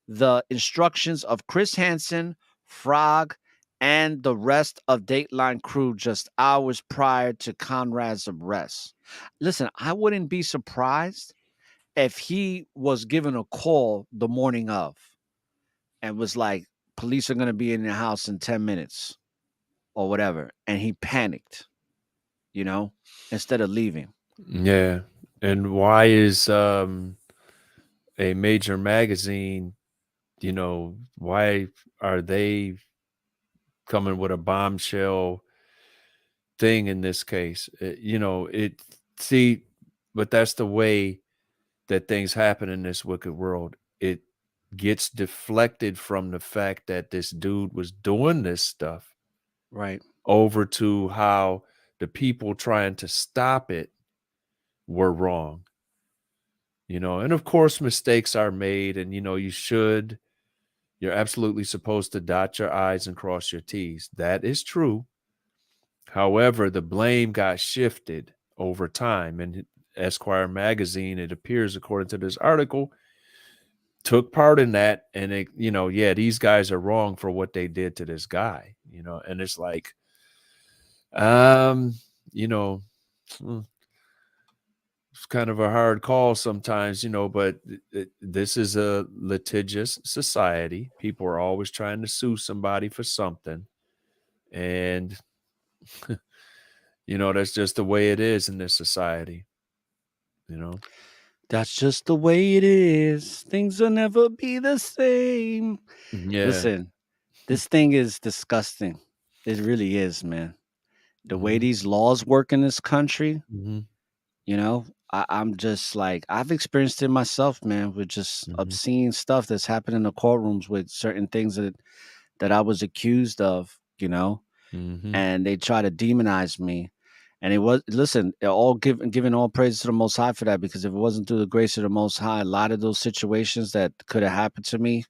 Speaker 4: the instructions of Chris Hansen, Frog, and the rest of Dateline crew just hours prior to Conrad's arrest. Listen, I wouldn't be surprised if he was given a call the morning of and was like, police are going to be in your house in 10 minutes or whatever. And he panicked, instead of leaving.
Speaker 5: Yeah. And why is a major magazine, why are they coming with a bombshell thing in this case? But that's the way that things happen in this wicked world. It gets deflected from the fact that this dude was doing this stuff,
Speaker 4: right,
Speaker 5: over to how the people trying to stop it were wrong. And of course mistakes are made, and you're absolutely supposed to dot your I's and cross your T's. That is true. However, the blame got shifted over time, and Esquire magazine, it appears, according to this article, took part in that. And these guys are wrong for what they did to this guy, and it's like, it's kind of a hard call sometimes, but this is a litigious society. People are always trying to sue somebody for something. And, that's just the way it is in this society.
Speaker 4: That's just the way it is. Things will never be the same.
Speaker 5: Yeah.
Speaker 4: Listen, this thing is disgusting. It really is, man. The way these laws work in this country, I'm just like, I've experienced it myself, man, with just obscene stuff that's happened in the courtrooms with certain things that I was accused of, and they try to demonize me. And it was, listen, giving all praise to the Most High for that, because if it wasn't through the grace of the Most High, a lot of those situations that could have happened to me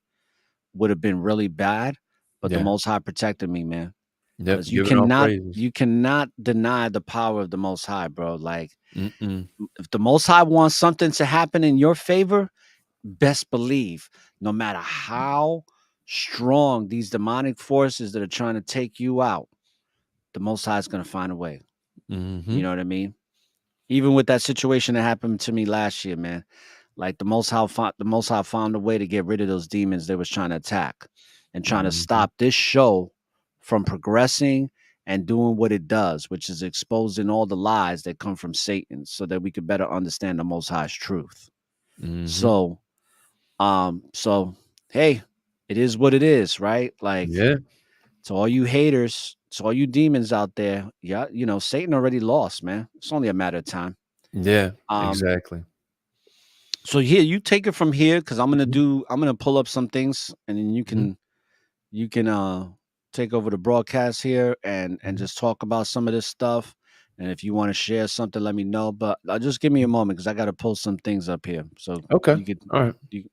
Speaker 4: would have been really bad. But the Most High protected me, man.
Speaker 5: Yep,
Speaker 4: You cannot deny the power of the Most High, bro. Like, if the Most High wants something to happen in your favor, best believe, no matter how strong these demonic forces that are trying to take you out, the Most High is going to find a way. You know what I mean? Even with that situation that happened to me last year, man, like the Most High found a way to get rid of those demons they was trying to attack and trying to stop this show from progressing and doing what it does, which is exposing all the lies that come from Satan, so that we could better understand the Most High's truth. So hey, it is what it is, right? Like, to all you haters, to all you demons out there, Satan already lost, man. It's only a matter of time.
Speaker 5: Yeah, exactly.
Speaker 4: So here, you take it from here because I'm
Speaker 5: Mhm.
Speaker 4: gonna pull up some things, and then
Speaker 5: Mhm.
Speaker 4: you can take over the broadcast here and
Speaker 5: Mhm.
Speaker 4: just talk about some of this stuff. And if you want to share something, let me know. But just give me a moment because I got to pull some things up here. So
Speaker 5: Okay.
Speaker 4: you could
Speaker 5: All right.
Speaker 4: you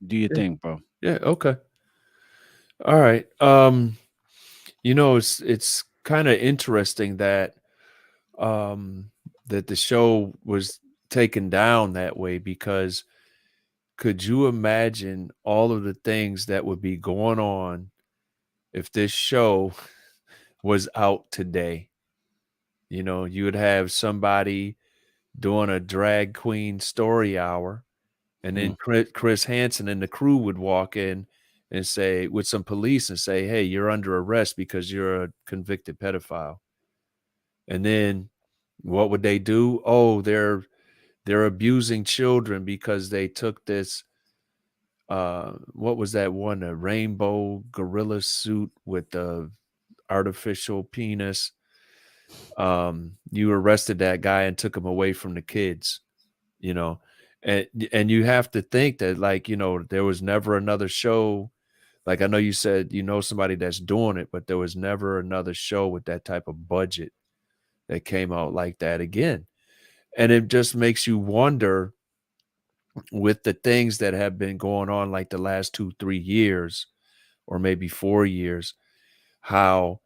Speaker 4: do your
Speaker 5: Yeah.
Speaker 4: thing, bro.
Speaker 5: Yeah. Okay. All right. It's kind of interesting that um that the show was taken down that way because could you imagine all of the things that would be going on if this show was out today? You would have somebody doing a drag queen story hour, and
Speaker 4: Hmm.
Speaker 5: then Chris Hansen and the crew would walk in and say, with some police, and say, "Hey, you're under arrest because you're a convicted pedophile." And then what would they do? Oh, they're abusing children because they took this what was that one? A rainbow gorilla suit with the artificial penis. You arrested that guy and took him away from the kids, you know. And you have to think that, like, there was never another show. Like, I know you said somebody that's doing it, but there was never another show with that type of budget that came out like that again. And it just makes you wonder, with the things that have been going on like the last 2-3 years or maybe 4 years, how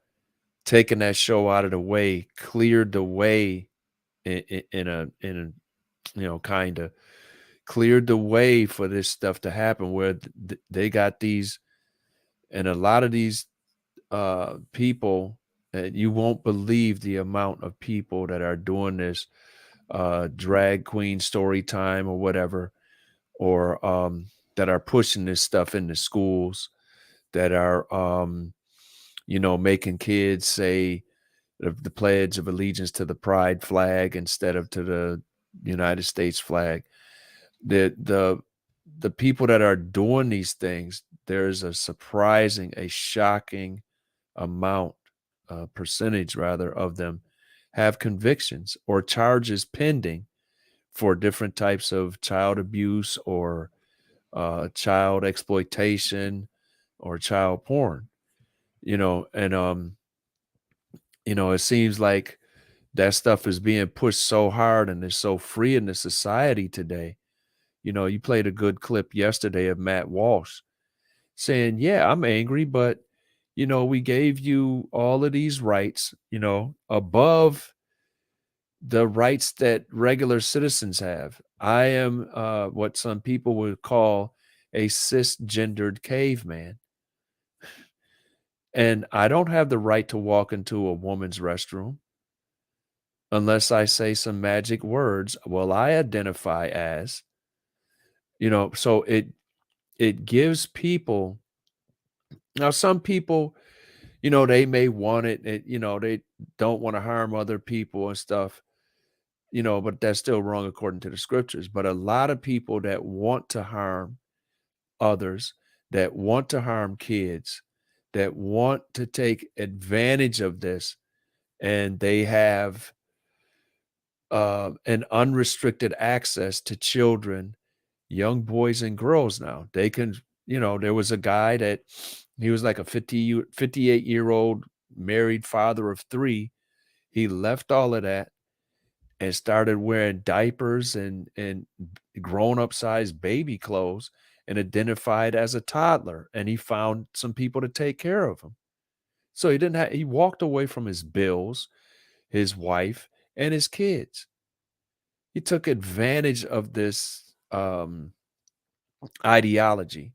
Speaker 5: taking that show out of the way cleared the way in a kind of cleared the way for this stuff to happen, where they got these, and a lot of these people, you won't believe the amount of people that are doing this drag queen story time or whatever, or that are pushing this stuff into schools, that are making kids say the Pledge of Allegiance to the pride flag instead of to the United States flag. The people that are doing these things, there's a shocking amount, percentage rather, of them have convictions or charges pending for different types of child abuse or child exploitation or child porn. And it seems like that stuff is being pushed so hard and is so free in the society today. You played a good clip yesterday of Matt Walsh saying, "Yeah, I'm angry, but we gave you all of these rights, above the rights that regular citizens have. I am what some people would call a cisgendered caveman, and I don't have the right to walk into a woman's restroom unless I say some magic words. Well, I identify as, so it gives people. Now, some people, they may want it, they don't want to harm other people and stuff, but that's still wrong according to the scriptures. But a lot of people that want to harm others, that want to harm kids, that want to take advantage of this, and they have an unrestricted access to children, young boys and girls. Now they can, there was a guy that he was like a 58-year-old married father of three. He left all of that and started wearing diapers and grown-up sized baby clothes and identified as a toddler, and he found some people to take care of him. So he walked away from his bills, his wife, and his kids. He took advantage of this ideology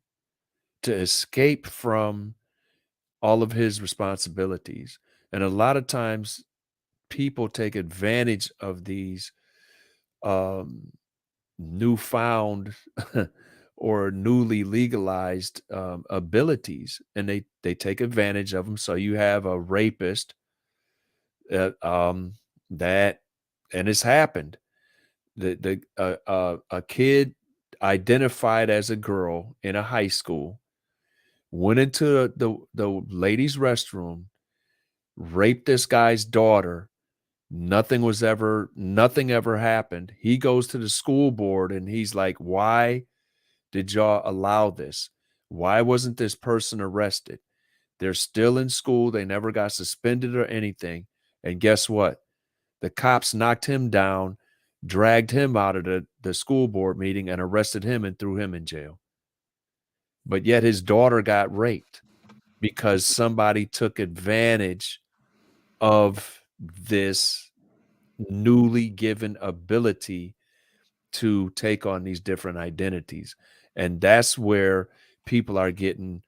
Speaker 5: to escape from all of his responsibilities. And a lot of times people take advantage of these um, newfound or newly legalized abilities, and they take advantage of them. So you have a rapist that, and it's happened. A kid identified as a girl in a high school went into the ladies' restroom, raped this guy's daughter, Nothing ever happened. He goes to the school board and he's like, why did y'all allow this? Why wasn't this person arrested? They're still in school. They never got suspended or anything. And guess what? The cops knocked him down, dragged him out of the school board meeting and arrested him and threw him in jail. But yet his daughter got raped because somebody took advantage of this newly given ability to take on these different identities. And that's where people are getting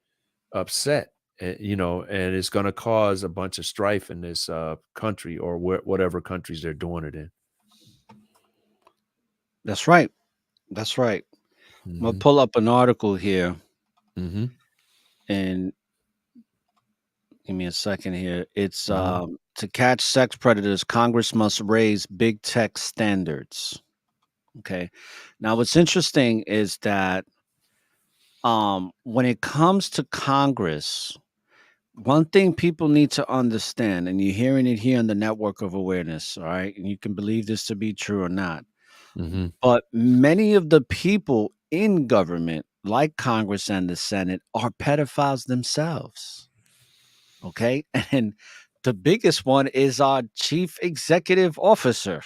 Speaker 5: upset, you know, and it's going to cause a bunch of strife in this country or whatever countries they're doing it in.
Speaker 4: That's right. That's right. I'm going to pull up an article here. And give me a second here. It's to catch sex predators, Congress must raise big tech standards. Okay. Now, what's interesting is that when it comes to Congress, one thing people need to understand, and you're hearing it here on the network of awareness, all right, and you can believe this to be true or not, but many of the people in government, like Congress and the Senate, are pedophiles themselves. Okay. And the biggest one is our chief executive officer,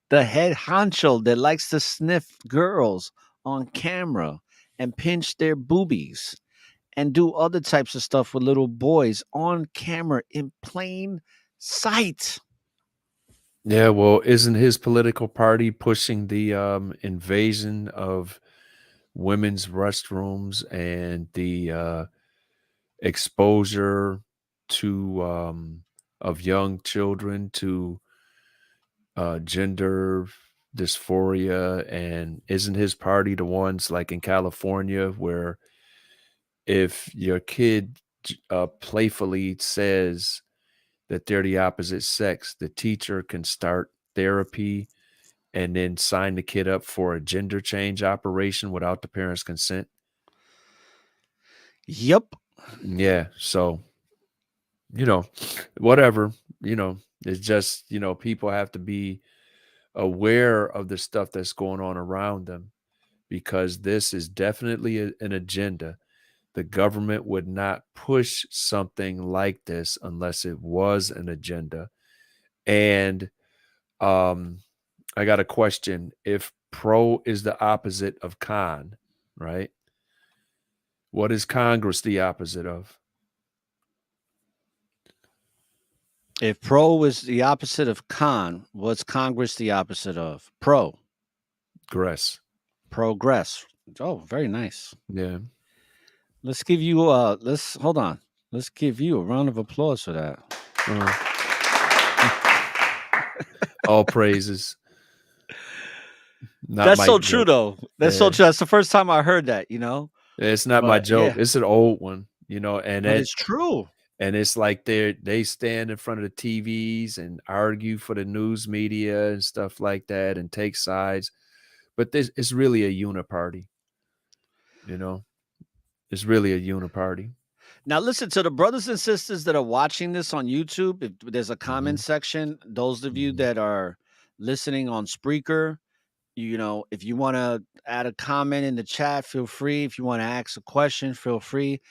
Speaker 4: the head honcho that likes to sniff girls on camera and pinch their boobies and do other types of stuff with little boys on camera in plain sight.
Speaker 5: Yeah, well, isn't his political party pushing the invasion of women's restrooms and the exposure to of young children to gender dysphoria? And isn't his party the ones like in California where if your kid playfully says that they're the opposite sex, the teacher can start therapy and then sign the kid up for a gender change operation without the parents' consent?
Speaker 4: Yep.
Speaker 5: Yeah. So, you know, whatever, you know, it's just, you know, people have to be aware of the stuff that's going on around them because this is definitely an agenda. The government would not push something like this unless it was an agenda. And I got a question. If pro is the opposite of con, right? What is Congress the opposite of?
Speaker 4: If pro is the opposite of con, what's Congress the opposite of? Pro.
Speaker 5: Gress.
Speaker 4: Progress. Oh, very nice.
Speaker 5: Yeah.
Speaker 4: Let's give you hold on. Let's give you a round of applause for that.
Speaker 5: All praises.
Speaker 4: That's so true, though. That's so true. That's the first time I heard that, you know?
Speaker 5: It's not my joke. Yeah. It's an old one, you know, and
Speaker 4: it's true.
Speaker 5: And it's like they stand in front of the TVs and argue for the news media and stuff like that and take sides. But this is really a uniparty, you know? It's really a uniparty.
Speaker 4: Now, listen to the brothers and sisters that are watching this on YouTube. If there's a comment section, those of you that are listening on Spreaker, you know, if you want to add a comment in the chat, feel free. If you want to ask a question, feel free.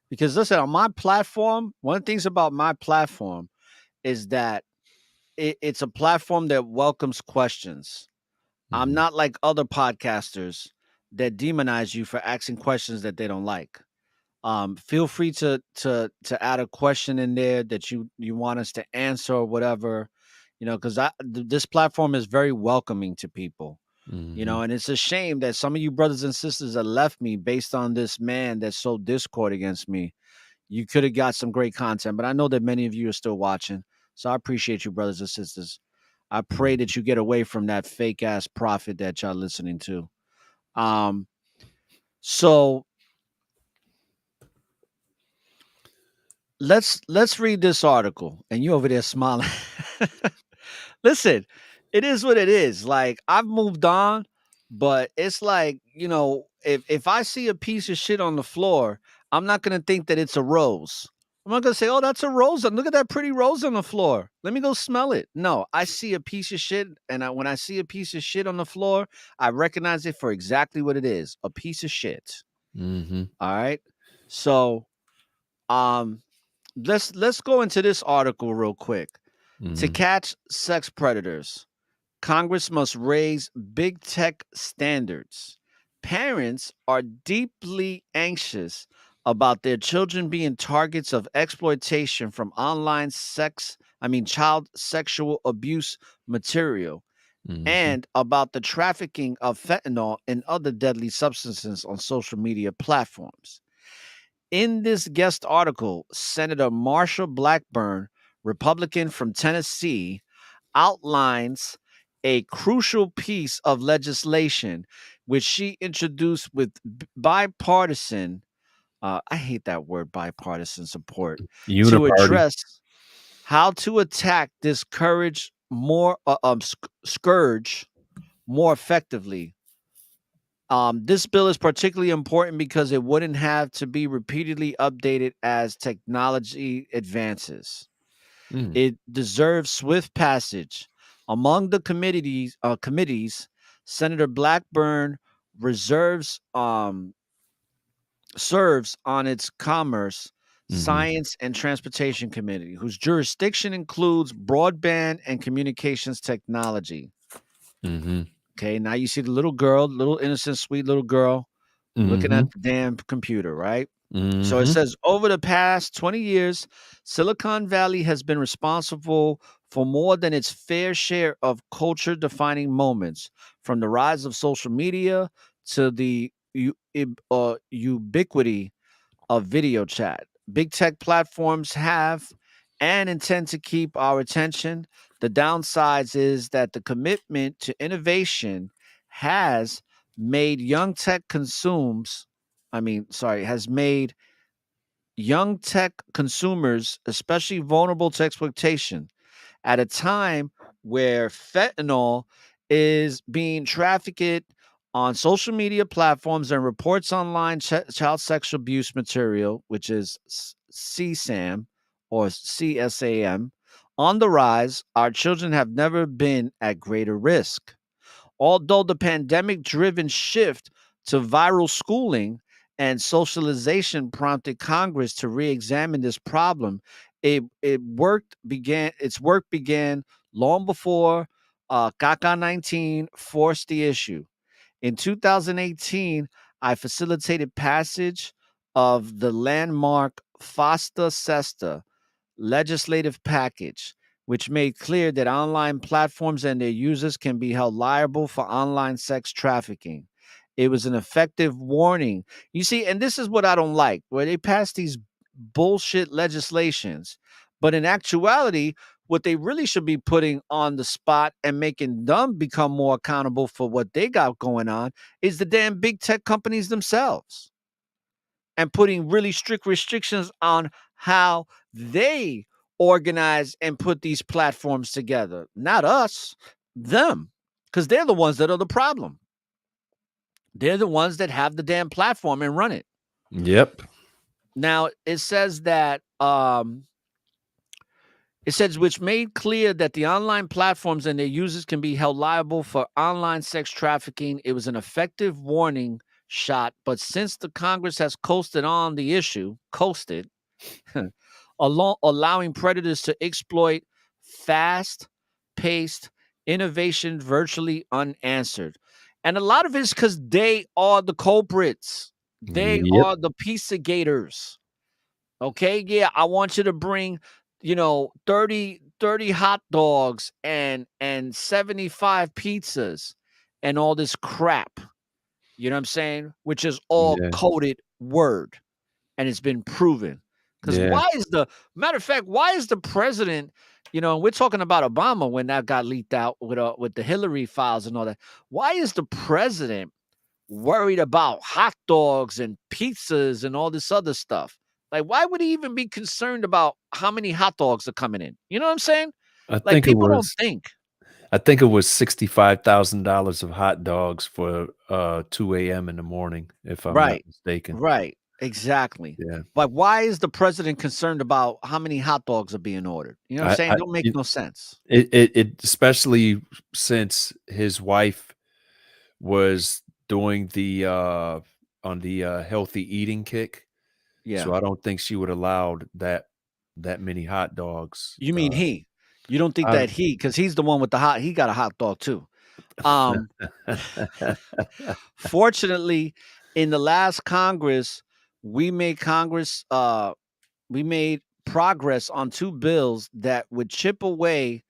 Speaker 4: Because listen, on my platform, one of the things about my platform is that it's a platform that welcomes questions. I'm not like other podcasters that demonize you for asking questions that they don't like. Feel free to add a question in there that you want us to answer or whatever, you know, because this platform is very welcoming to people, you know, and it's a shame that some of you brothers and sisters that left me based on this man that's so discord against me. You could have got some great content, but I know that many of you are still watching, so I appreciate you, brothers and sisters. I pray that you get away from that fake ass prophet that y'all listening to. So let's read this article, and you over there smiling. Listen, it is what it is. Like, I've moved on, but it's like, you know, if I see a piece of shit on the floor, I'm not gonna think that it's a rose. I'm not gonna say, "Oh, that's a rose. Look at that pretty rose on the floor. Let me go smell it." No, I see a piece of shit, and when I see a piece of shit on the floor, I recognize it for exactly what it is, a piece of shit.
Speaker 5: Mm-hmm.
Speaker 4: All right. So, um, let's go into this article real quick. To
Speaker 5: Mm-hmm.
Speaker 4: catch sex predators, Congress must raise big tech standards. Parents are deeply anxious about their children being targets of exploitation from online child sexual abuse material,
Speaker 5: Mm-hmm.
Speaker 4: and about the trafficking of fentanyl and other deadly substances on social media platforms. In this guest article, Senator Marsha Blackburn, Republican from Tennessee, outlines a crucial piece of legislation which she introduced with bipartisan, I hate that word, bipartisan support, to
Speaker 5: Uniparty.
Speaker 4: address how to attack this scourge more effectively. This bill is particularly important because it wouldn't have to be repeatedly updated as technology advances.
Speaker 5: Mm.
Speaker 4: It deserves swift passage. Among the committees, Senator Blackburn reserves serves on its Commerce,
Speaker 5: Mm-hmm.
Speaker 4: Science, and Transportation Committee, whose jurisdiction includes broadband and communications technology.
Speaker 5: Mm-hmm.
Speaker 4: Okay, now you see the little girl, little innocent, sweet little girl looking
Speaker 5: Mm-hmm.
Speaker 4: at the damn computer, right? So it
Speaker 5: Mm-hmm.
Speaker 4: says over the past 20 years, Silicon Valley has been responsible for more than its fair share of culture defining moments, from the rise of social media to the ubiquity of video chat. Big tech platforms have and intend to keep our attention. The downsides is that the commitment to innovation has made has made young tech consumers especially vulnerable to exploitation at a time where fentanyl is being trafficked on social media platforms and reports online child sexual abuse material, which is CSAM or CSAM, on the rise. Our children have never been at greater risk. Although the pandemic driven shift to viral schooling and socialization prompted Congress to re examine this problem, its work began long before CACA 19 forced the issue. In 2018, I facilitated passage of the landmark FOSTA SESTA legislative package, which made clear that online platforms and their users can be held liable for online sex trafficking. It was an effective warning. You see, and this is what I don't like, where they pass these bullshit legislations, but in actuality, what they really should be putting on the spot and making them become more accountable for what they got going on is the damn big tech companies themselves, and putting really strict restrictions on how they organize and put these platforms together. Not us, them, because they're the ones that are the problem. They're the ones that have the damn platform and run it.
Speaker 5: Yep.
Speaker 4: Now, it says that it says, which made clear that the online platforms and their users can be held liable for online sex trafficking. It was an effective warning shot, but since the Congress has coasted on the issue, allowing predators to exploit fast-paced innovation virtually unanswered. And a lot of it is because they are the culprits. They
Speaker 5: Yep.
Speaker 4: are the piece-gators. Okay, yeah, I want you to bring, 30 hot dogs and 75 pizzas and all this crap. You know what I'm saying? Which is all
Speaker 5: Yeah.
Speaker 4: coded word, and it's been proven. Because
Speaker 5: Yeah.
Speaker 4: why is the matter of fact, why is the president, we're talking about Obama when that got leaked out with the Hillary files and all that. Why is the president worried about hot dogs and pizzas and all this other stuff? Like, why would he even be concerned about how many hot dogs are coming in? You know what I'm saying?
Speaker 5: I
Speaker 4: Like,
Speaker 5: think it
Speaker 4: people don't
Speaker 5: was
Speaker 4: think.
Speaker 5: I think it was $65,000 of hot dogs for 2 a.m. in the morning, if I'm not
Speaker 4: Right.
Speaker 5: mistaken.
Speaker 4: Right. Exactly.
Speaker 5: Yeah.
Speaker 4: But why is the president concerned about how many hot dogs are being ordered? You know what I'm saying? Don't make no sense.
Speaker 5: It especially since his wife was doing the on the healthy eating kick.
Speaker 4: Yeah.
Speaker 5: So I don't think she would allowed that many hot dogs.
Speaker 4: You mean he? You don't think
Speaker 5: I
Speaker 4: that because he's the one with he got a hot dog too. Um, Fortunately, in the last Congress, we made we made progress on 2 bills that would chip away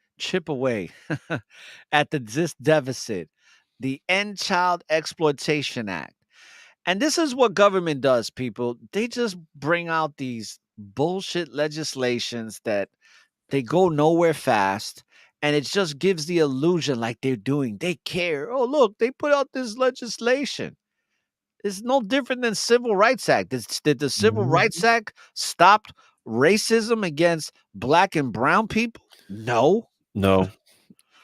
Speaker 4: at this deficit. The End Child Exploitation Act. And this is what government does, people. They just bring out these bullshit legislations that they go nowhere fast. And it just gives the illusion like they care. Oh, look, they put out this legislation. It's no different than Civil Rights Act. Did the Civil Rights
Speaker 5: Mhm.
Speaker 4: Act stop racism against black and brown people? No.
Speaker 5: No, it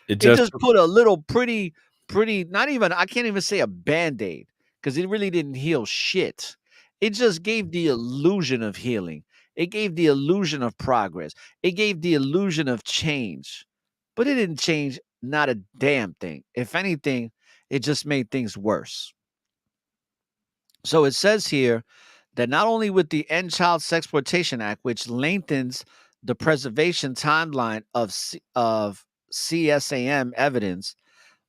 Speaker 4: It
Speaker 5: just
Speaker 4: just put a little pretty, not even, I can't even say a band-aid because it really didn't heal shit. It just gave the illusion of healing. It gave the illusion of progress. It gave the illusion of change. But it didn't change not a damn thing. If anything, it just made things worse. So it says here that not only with the End Child Sexploitation Act, which lengthens the preservation timeline of CSAM evidence,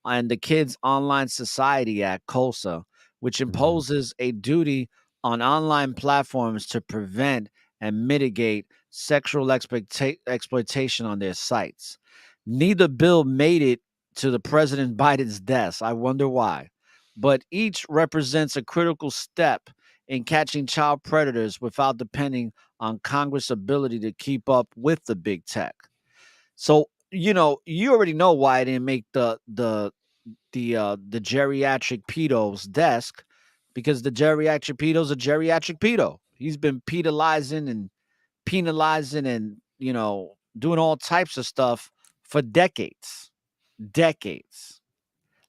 Speaker 4: and the Kids Online Society Act, KOSA, which
Speaker 5: Mhm.
Speaker 4: imposes a duty on online platforms to prevent and mitigate sexual exploitation on their sites. Neither bill made it to the President Biden's desk. I wonder why. But each represents a critical step in catching child predators without depending on Congress' ability to keep up with the big tech. So, you already know why I didn't make the geriatric pedo's desk, because the geriatric pedo's a geriatric pedo. He's been pedalizing and penalizing and doing all types of stuff for decades.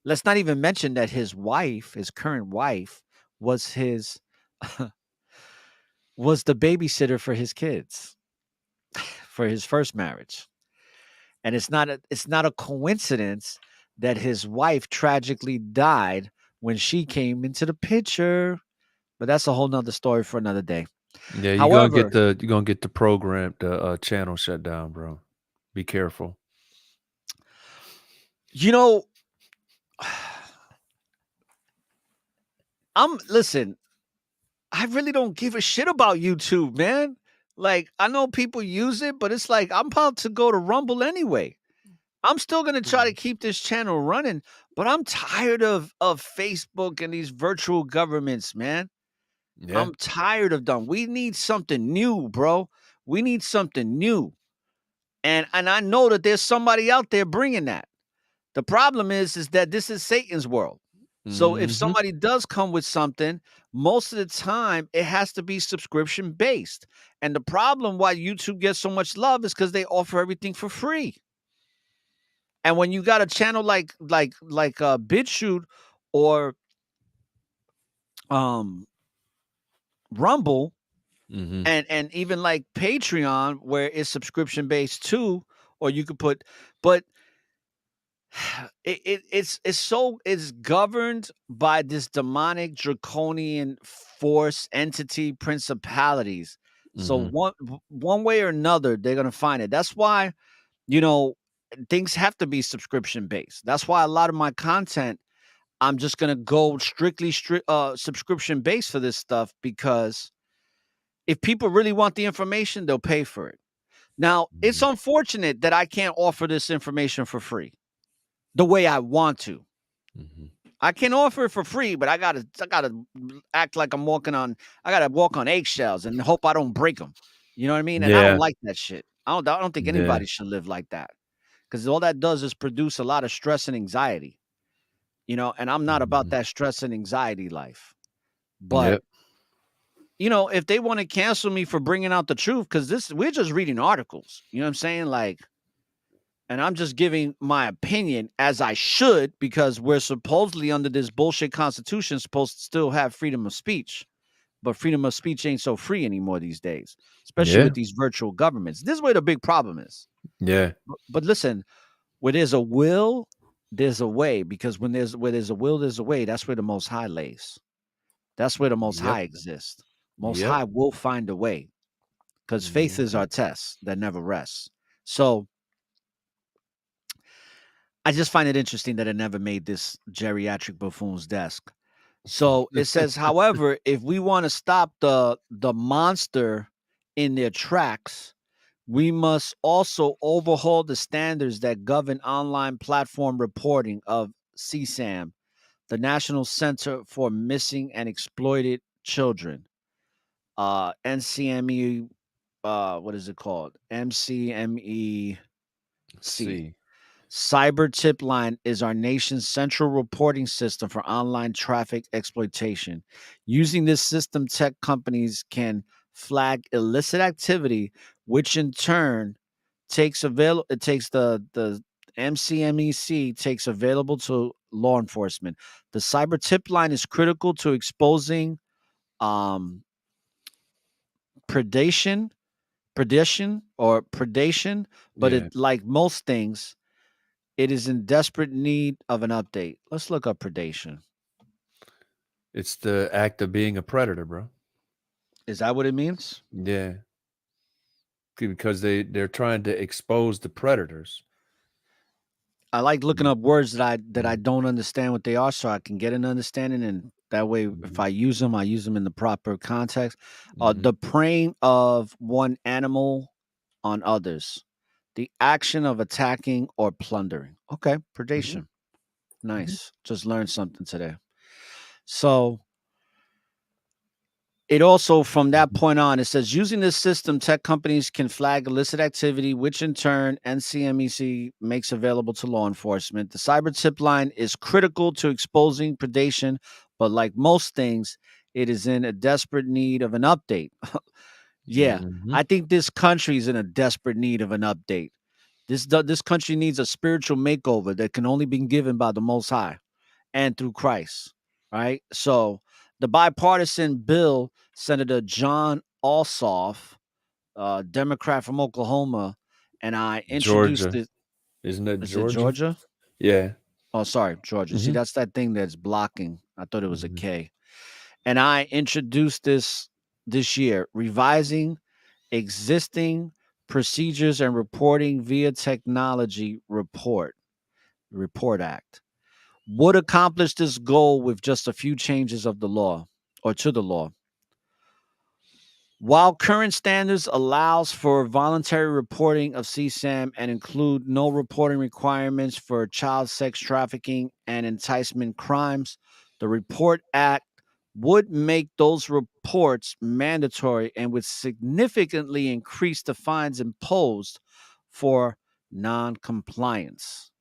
Speaker 4: Let's not even mention that his current wife, was his was the babysitter for his kids for his first marriage. And it's not a coincidence that his wife tragically died when she came into the picture. But that's a whole nother story for another day.
Speaker 5: Yeah,
Speaker 4: However,
Speaker 5: you're gonna get the program, the channel shut down, bro. Be careful.
Speaker 4: you know, listen, I really don't give a shit about YouTube, man. Like, I know people use it, but it's like I'm about to go to Rumble anyway. I'm still gonna try to keep this channel running, but I'm tired of Facebook and these virtual governments, man.
Speaker 5: Yeah.
Speaker 4: I'm tired of them. We need something new, bro. We need something new. And I know that there's somebody out there bringing that. The problem is that this is Satan's world. So if
Speaker 5: Mhm.
Speaker 4: somebody does come with something, most of the time it has to be subscription based. And the problem why YouTube gets so much love is because they offer everything for free. And when you got a channel like BitChute or um Rumble,
Speaker 5: Mhm.
Speaker 4: and even like Patreon, where it's subscription based too, or you could put, but it's governed by this demonic draconian force entity principalities. So
Speaker 5: Mhm.
Speaker 4: one way or another, they're gonna find it. That's why you know things have to be subscription based. That's why a lot of my content, I'm just gonna go strictly subscription based for this stuff, because if people really want the information, they'll pay for it. Now, it's
Speaker 5: Mhm.
Speaker 4: unfortunate that I can't offer this information for free the way I want to.
Speaker 5: Mhm.
Speaker 4: I can offer it for free, but I gotta act like I gotta walk on eggshells and hope I don't break them. You know what I mean? And I don't
Speaker 5: Yeah.
Speaker 4: like that shit. I don't think
Speaker 5: Yeah.
Speaker 4: anybody should live like that, because all that does is produce a lot of stress and anxiety. And I'm not about
Speaker 5: Mhm.
Speaker 4: that stress and anxiety life. But
Speaker 5: Yep.
Speaker 4: if they want to cancel me for bringing out the truth, because we're just reading articles. You know what I'm saying? Like, and I'm just giving my opinion as I should, because we're supposedly under this bullshit constitution supposed to still have freedom of speech. but freedom of speech ain't so free anymore these days, especially
Speaker 5: Yeah.
Speaker 4: with these virtual governments. This is where the big problem is.
Speaker 5: Yeah.
Speaker 4: But listen, where there's a will, there's a way, because where there's a will, there's a way. That's where the Most High lays. That's where the Most
Speaker 5: Yep.
Speaker 4: High exists. Most
Speaker 5: Yep.
Speaker 4: High will find a way, because faith is
Speaker 5: Mhm.
Speaker 4: our test that never rests. So I just find it interesting that it never made this geriatric buffoon's desk. So it says, however, if we want to stop the monster in their tracks, we must also overhaul the standards that govern online platform reporting of CSAM, the National Center for Missing and Exploited Children. NCME, what is it called? MCMEC.
Speaker 5: Let's see.
Speaker 4: Cyber Tip Line is our nation's central reporting system for online traffic exploitation. Using this system, tech companies can flag illicit activity, which in turn takes the MCMEC takes available to law enforcement. The Cyber Tip Line is critical to exposing um, predation, predation, but
Speaker 5: Yeah.
Speaker 4: it, like most things, it is in desperate need of an update. Let's look up predation.
Speaker 5: It's the act of being a predator, bro.
Speaker 4: Is that what it means?
Speaker 5: Yeah. Because they're trying to expose the predators.
Speaker 4: I like looking up words that I
Speaker 5: Mhm.
Speaker 4: don't understand what they are, so I can get an understanding, and that way, if I use them in the proper context.
Speaker 5: Mhm.
Speaker 4: The preying of one animal on others, the action of attacking or plundering. Okay, predation. Nice. Just learned something today. So it also, from that point on, it says using this system, tech companies can flag illicit activity, which in turn NCMEC makes available to law enforcement. The cyber tip line is critical to exposing predation, but like most things, it is in a desperate need of an update. Yeah,
Speaker 5: Mhm.
Speaker 4: I think this country is in a desperate need of an update. This country needs a spiritual makeover that can only be given by the Most High and through Christ, right? So the bipartisan bill, Senator John Ossoff, Democrat from Oklahoma, and I introduced
Speaker 5: Georgia.
Speaker 4: it.
Speaker 5: Isn't that
Speaker 4: Is it
Speaker 5: Georgia?
Speaker 4: Georgia?
Speaker 5: Yeah.
Speaker 4: Oh, sorry, Georgia. See,
Speaker 5: Mhm.
Speaker 4: that's that thing that's blocking. I thought it was a
Speaker 5: Mhm.
Speaker 4: K. And I introduced this year, revising existing procedures and reporting via technology report act. Would accomplish this goal with just a few changes of the law or to the law. While current standards allows for voluntary reporting of CSAM and include no reporting requirements for child sex trafficking and enticement crimes, the Report Act would make those reports mandatory and would significantly increase the fines imposed for non-compliance.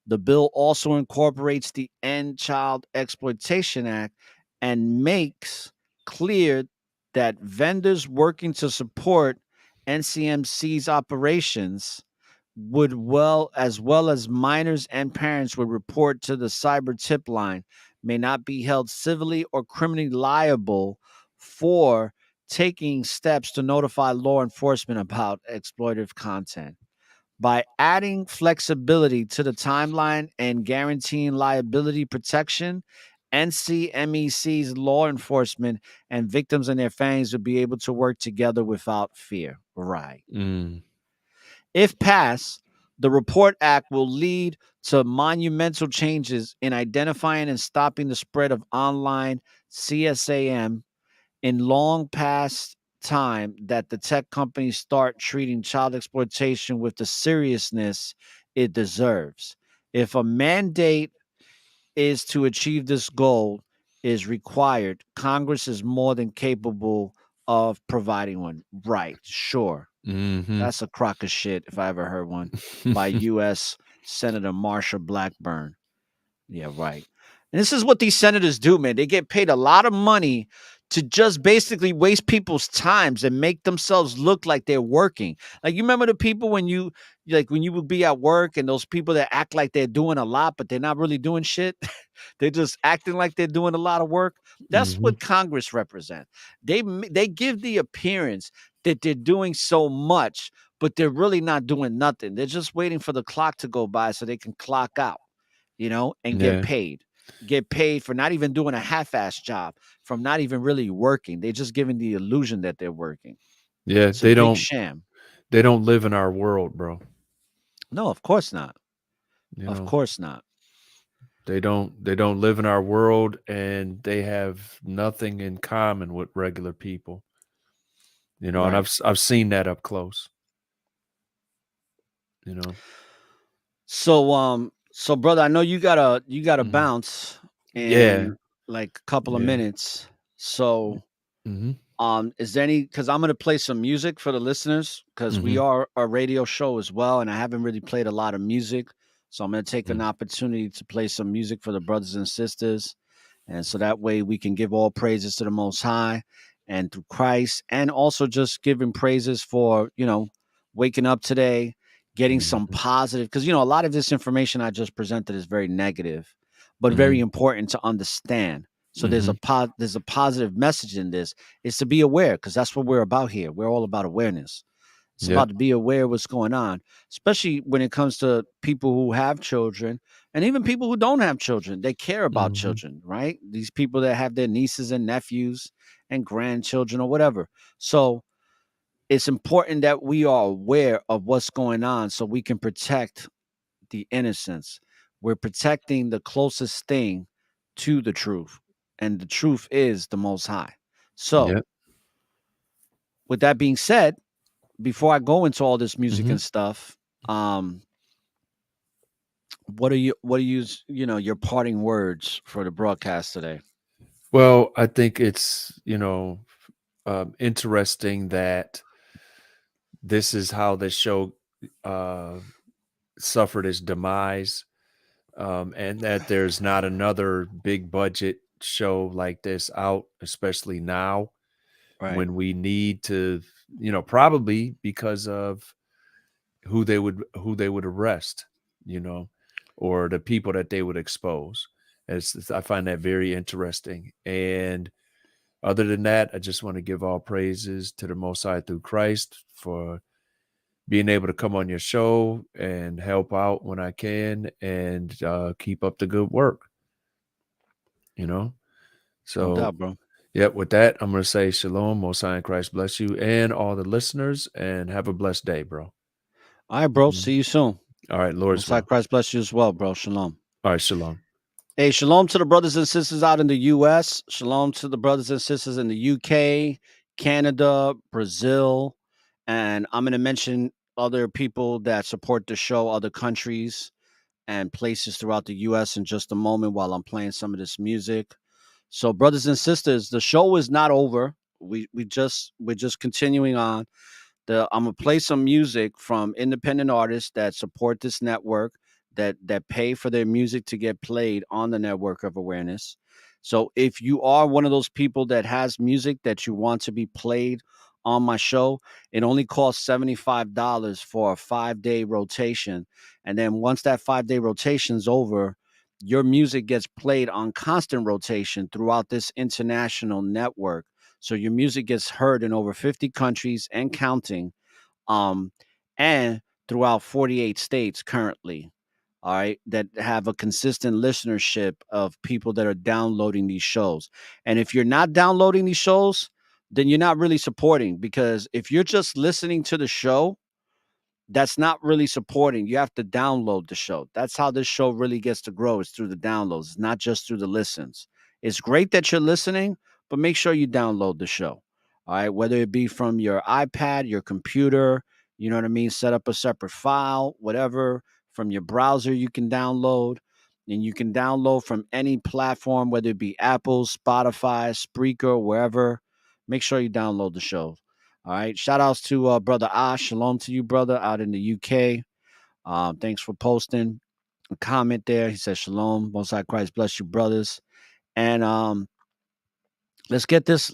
Speaker 4: The bill also incorporates the End Child Exploitation Act and makes clear that vendors working to support NCMC's operations would well as minors and parents would report to the cyber tip line may not be held civilly or criminally liable for taking steps to notify law enforcement about exploitative content. By adding flexibility to the timeline and guaranteeing liability protection, NCMEC's law enforcement and victims and their families will be able to work together without fear. Right.
Speaker 5: Mm.
Speaker 4: If passed, the Report Act will lead to monumental changes in identifying and stopping the spread of online CSAM in long past time that the tech companies start treating child exploitation with the seriousness it deserves. If a mandate is to achieve this goal is required, Congress is more than capable of providing one. Right, sure.
Speaker 5: Mhm.
Speaker 4: That's a crock of shit if I ever heard one by US Senator Marsha Blackburn. Yeah, right. And this is what these senators do, man. They get paid a lot of money to just basically waste people's times and make themselves look like they're working. Like, you remember the people when when you would be at work and those people that act like they're doing a lot, but they're not really doing shit. They're just acting like they're doing a lot of work. That's
Speaker 5: Mhm.
Speaker 4: what Congress represents. They give the appearance that they're doing so much, but they're really not doing nothing. They're just waiting for the clock to go by so they can clock out, and get
Speaker 5: Yeah.
Speaker 4: paid. Get paid for not even doing a half-ass job, from not even really working. They're just giving the illusion that they're working.
Speaker 5: Yeah,
Speaker 4: It's a big sham.
Speaker 5: they don't live in our world, bro.
Speaker 4: No, of course not.
Speaker 5: You
Speaker 4: Of
Speaker 5: know,
Speaker 4: course not.
Speaker 5: they don't live in our world, and they have nothing in common with regular people. And
Speaker 4: Right.
Speaker 5: I've seen that up close. You know.
Speaker 4: So brother, I know you gotta
Speaker 5: Mhm.
Speaker 4: bounce
Speaker 5: Yeah.
Speaker 4: in like a couple of
Speaker 5: Yeah.
Speaker 4: minutes. So
Speaker 5: Mhm.
Speaker 4: is there any, because I'm gonna play some music for the listeners, because we
Speaker 5: Mhm.
Speaker 4: are a radio show as well, and I haven't really played a lot of music. So I'm gonna take an
Speaker 5: Mm.
Speaker 4: opportunity to play some music for the brothers and sisters. And so that way we can give all praises to the Most High and through Christ, and also just giving praises for, waking up today, getting some
Speaker 5: Mhm.
Speaker 4: positive, because, a lot of this information I just presented is very negative, but very
Speaker 5: Mhm.
Speaker 4: important to understand. So
Speaker 5: Mhm.
Speaker 4: there's a positive message in this, is to be aware, because that's what we're about here. We're all about awareness. It's
Speaker 5: Yep.
Speaker 4: about to be aware of what's going on, especially when it comes to people who have children and even people who don't have children. They care about
Speaker 5: Mhm.
Speaker 4: children, right? These people that have their nieces and nephews and grandchildren or whatever. So it's important that we are aware of what's going on so we can protect the innocence. We're protecting the closest thing to the truth, and the truth is the Most High. So,
Speaker 5: Yep.
Speaker 4: with that being said, before I go into all this music
Speaker 5: Mhm.
Speaker 4: and stuff, um, what are your parting words for the broadcast today?
Speaker 5: Well, I think it's, interesting that this is how the show uh, suffered its demise, and that there's not another big budget show like this out, especially now
Speaker 4: Right.
Speaker 5: when we need to, probably because of who they would arrest, you know, or the people that they would expose. I find that very interesting. And other than that, I just want to give all praises to the Most High through Christ for being able to come on your show and help out when I can, and keep up the good work, you know?
Speaker 4: No
Speaker 5: So,
Speaker 4: doubt, bro.
Speaker 5: yeah, with that, I'm going to say shalom, Most High in Christ bless you and all the listeners, and have a blessed day, bro.
Speaker 4: All right, bro.
Speaker 5: Mhm.
Speaker 4: See you soon.
Speaker 5: All right, Lord's
Speaker 4: Most High
Speaker 5: will.
Speaker 4: Christ bless you as well, bro. Shalom.
Speaker 5: All right, shalom.
Speaker 4: Hey, shalom to the brothers and sisters out in the US. Shalom to the brothers and sisters in the UK, Canada, Brazil. And I'm going to mention other people that support the show, other countries and places throughout the US in just a moment while I'm playing some of this music. So, brothers and sisters, the show is not over. We're just continuing on. I'm gonna play some music from independent artists that support this network, that pay for their music to get played on the network of awareness. So if you are one of those people that has music that you want to be played on my show, it only costs $75 for a 5-day rotation. And then once that 5-day rotation is over, your music gets played on constant rotation throughout this international network. So your music gets heard in over 50 countries and counting, um, and throughout 48 states currently. All right, that have a consistent listenership of people that are downloading these shows. And if you're not downloading these shows, then you're not really supporting, because if you're just listening to the show, that's not really supporting. You have to download the show. That's how this show really gets to grow, is through the downloads. It's not just through the listens. It's great that you're listening, but make sure you download the show. All right, whether it be from your iPad, your computer, you know what I mean? Set up a separate file, whatever, from your browser you can download. And you can download from any platform, whether it be Apple, Spotify, Spreaker, wherever. Make sure you download the show. All right. Shout outs to brother Ash. Shalom to you, brother, out in the UK. Thanks for posting a comment there. He said, Shalom. Most High Christ bless you, brothers. And let's get this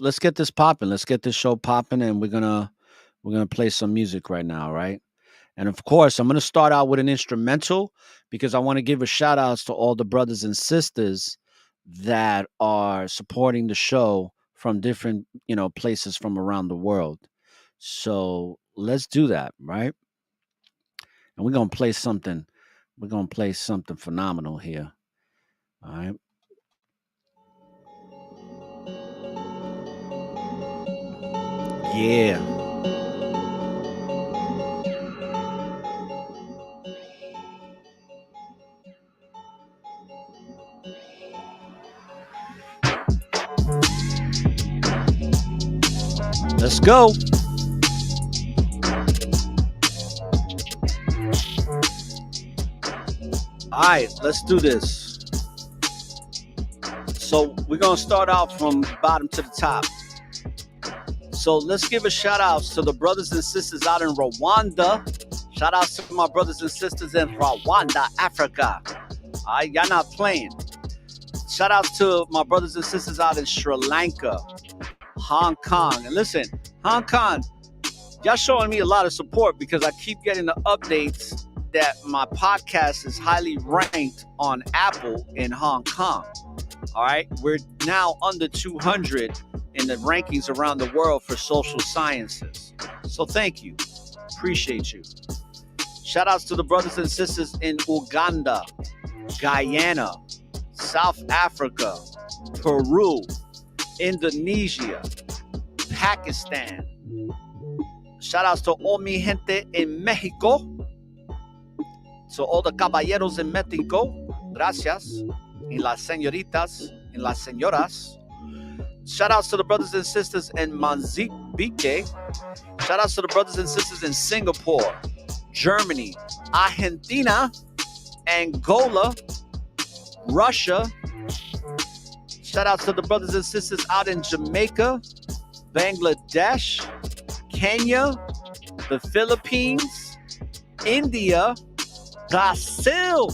Speaker 4: popping. Let's get this show popping, and we're gonna play some music right now, right? And of course, I'm gonna start out with an instrumental because I want to give a shout outs to all the brothers and sisters that are supporting the show from different, places from around the world. So let's do that, right? And we're gonna play something. We're gonna play something phenomenal here. All right. Yeah. Let's go. All right, let's do this. So we're gonna start out from bottom to the top. So let's give a shout out to the brothers and sisters out in Rwanda. Shout out to my brothers and sisters in Rwanda, Africa. All right, y'all not playing. Shout out to my brothers and sisters out in Sri Lanka, Hong Kong. And listen, Hong Kong, y'all showing me a lot of support because I keep getting the updates that my podcast is highly ranked on Apple in Hong Kong. All right, we're now under 200 in the rankings around the world for social sciences. So thank you. Appreciate you. Shout outs to the brothers and sisters in Uganda, Guyana, South Africa, Peru, Indonesia, Pakistan. Shout outs to all mi gente in Mexico. So all the caballeros in Mexico, gracias. Y las señoritas, y las señoras. Shout outs to the brothers and sisters in Mozambique. Shout outs to the brothers and sisters in Singapore, Germany, Argentina, Angola, Russia. Shout outs to the brothers and sisters out in Jamaica, Bangladesh, Kenya, the Philippines, India, Brazil.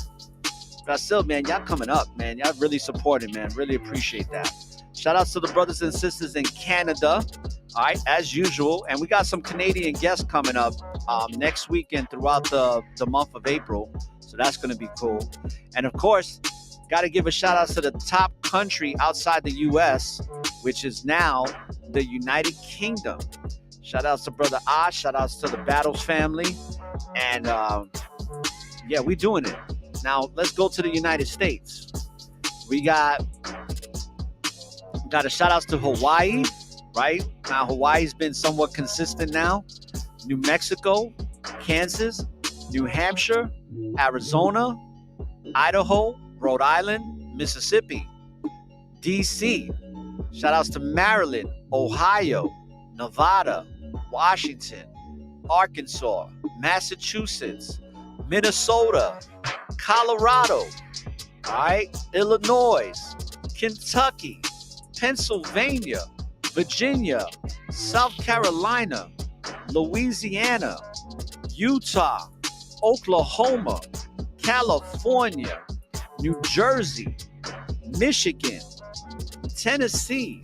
Speaker 4: Brazil, man, y'all coming up, man. Y'all really supporting, man. Really appreciate that. Shout outs to the brothers and sisters in Canada. All right, as usual. And we got some Canadian guests coming up next weekend throughout the month of April. So that's going to be cool. And of course, got to give a shout out to the top country outside the U.S., which is now the United Kingdom. Shout outs to Brother Ash. Shout outs to the Battles family. And yeah, we doing it. Now, let's go to the United States. We got a shout outs to Hawaii, right? Now, Hawaii's been somewhat consistent now. New Mexico, Kansas, New Hampshire, Arizona, Idaho, Rhode Island, Mississippi, D.C. Shout outs to Maryland, Ohio, Nevada, Washington, Arkansas, Massachusetts, Minnesota, Colorado, all right, Illinois, Kentucky, Pennsylvania, Virginia, South Carolina, Louisiana, Utah, Oklahoma, California, New Jersey, Michigan, Tennessee,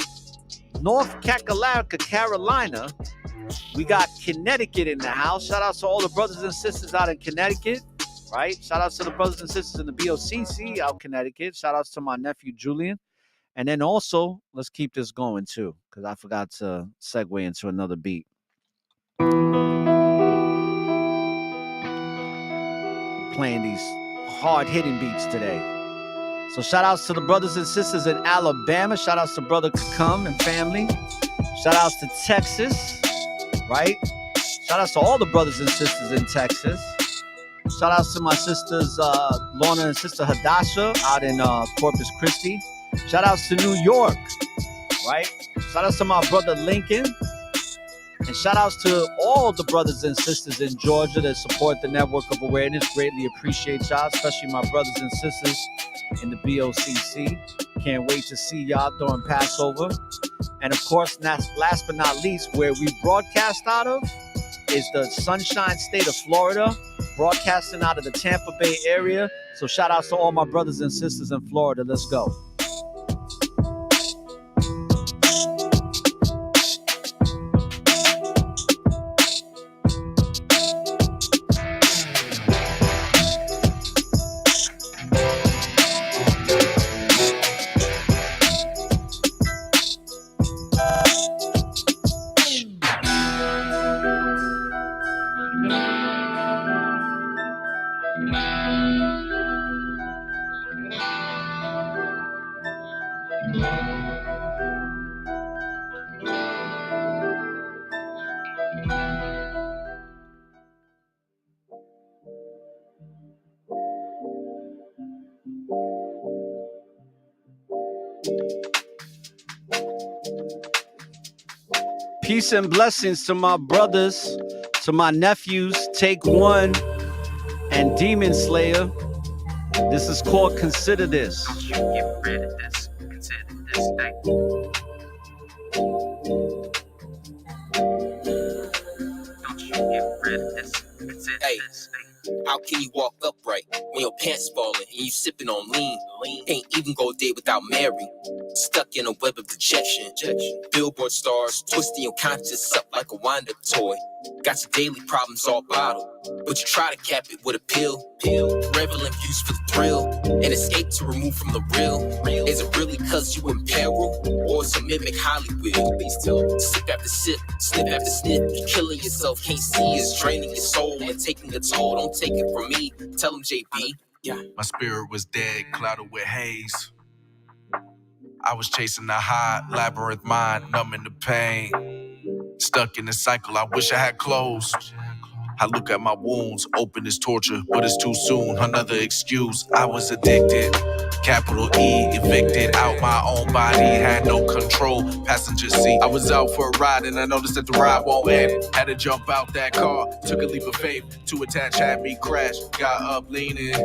Speaker 4: North Carolina. We got Connecticut in the house. Shout out to all the brothers and sisters out in Connecticut, right? Shout out to the brothers and sisters in the BOCC out in Connecticut. Shout outs to my nephew Julian. And then also, let's keep this going too, because I forgot to segue into another beat. Playing these hard-hitting beats today. So shout outs to the brothers and sisters in Alabama. Shout outs to Brother Kakum and family. Shout outs to Texas, right? Shout outs to all the brothers and sisters in Texas. Shout outs to my sisters, Lorna and Sister Hadassah out in Corpus Christi. Shout outs to New York, right? Shout outs to my brother Lincoln. And shout outs to all the brothers and sisters in Georgia that support the Network of Awareness. Greatly appreciate y'all, especially my brothers and sisters in the BOCC. Can't wait to see y'all during Passover. And of course, last but not least, where we broadcast out of is the Sunshine State of Florida, broadcasting out of the Tampa Bay area. So shout outs to all my brothers and sisters in Florida. Let's go. Peace and blessings to my brothers, to my nephews, Take One and Demon Slayer. This is called Consider This.
Speaker 6: Don't you get rid of this. Consider this. Hey. Don't you get rid of this. Consider this. Hey.
Speaker 3: How can you walk upright when your pants falling and you sipping on lean? Can't even go a day without Mary. Stuck in a web of dejection. Billboard stars twisting your conscience up like a wind-up toy. Got your daily problems all bottled, but you try to cap it with a pill. Reveling views for the thrill, and escape to remove from the real. Is it really cause you in peril, or is it mimic Hollywood? Please tell. Sip after sip, snip after snip. You're killing yourself, can't see it's draining your soul and taking a toll. Don't take it from me, tell him JB. Yeah.
Speaker 7: My spirit was dead, clouded with haze. I was chasing the high, labyrinth mind, numbing the pain. Stuck in the cycle, I wish I had closed. I look at my wounds, open as torture, but it's too soon. Another excuse, I was addicted. Capital E, evicted out my own body, had no control. Passenger seat, I was out for a ride and I noticed that the ride won't end. Had to jump out that car, took a leap of faith. Too attached, had me crash, got up leaning,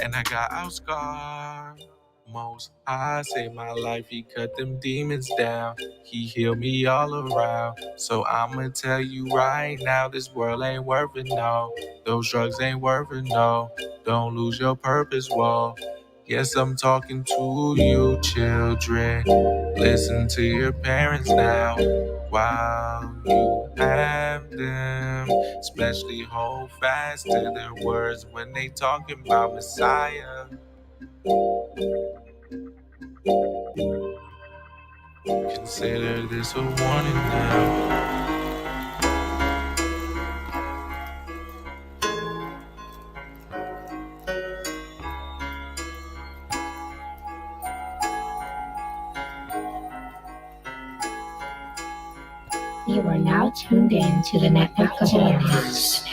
Speaker 7: and I got out scarred. Most I saved my life, he cut them demons down. He healed me all around. So I'ma tell you right now, this world ain't worth it, no. Those drugs ain't worth it, no. Don't lose your purpose, whoa. Yes, I'm talking to you, children. Listen to your parents now while you have them. Especially hold fast to their words when they talking about Messiah. Consider this a warning now.
Speaker 8: You are now tuned in to the Network of Awareness.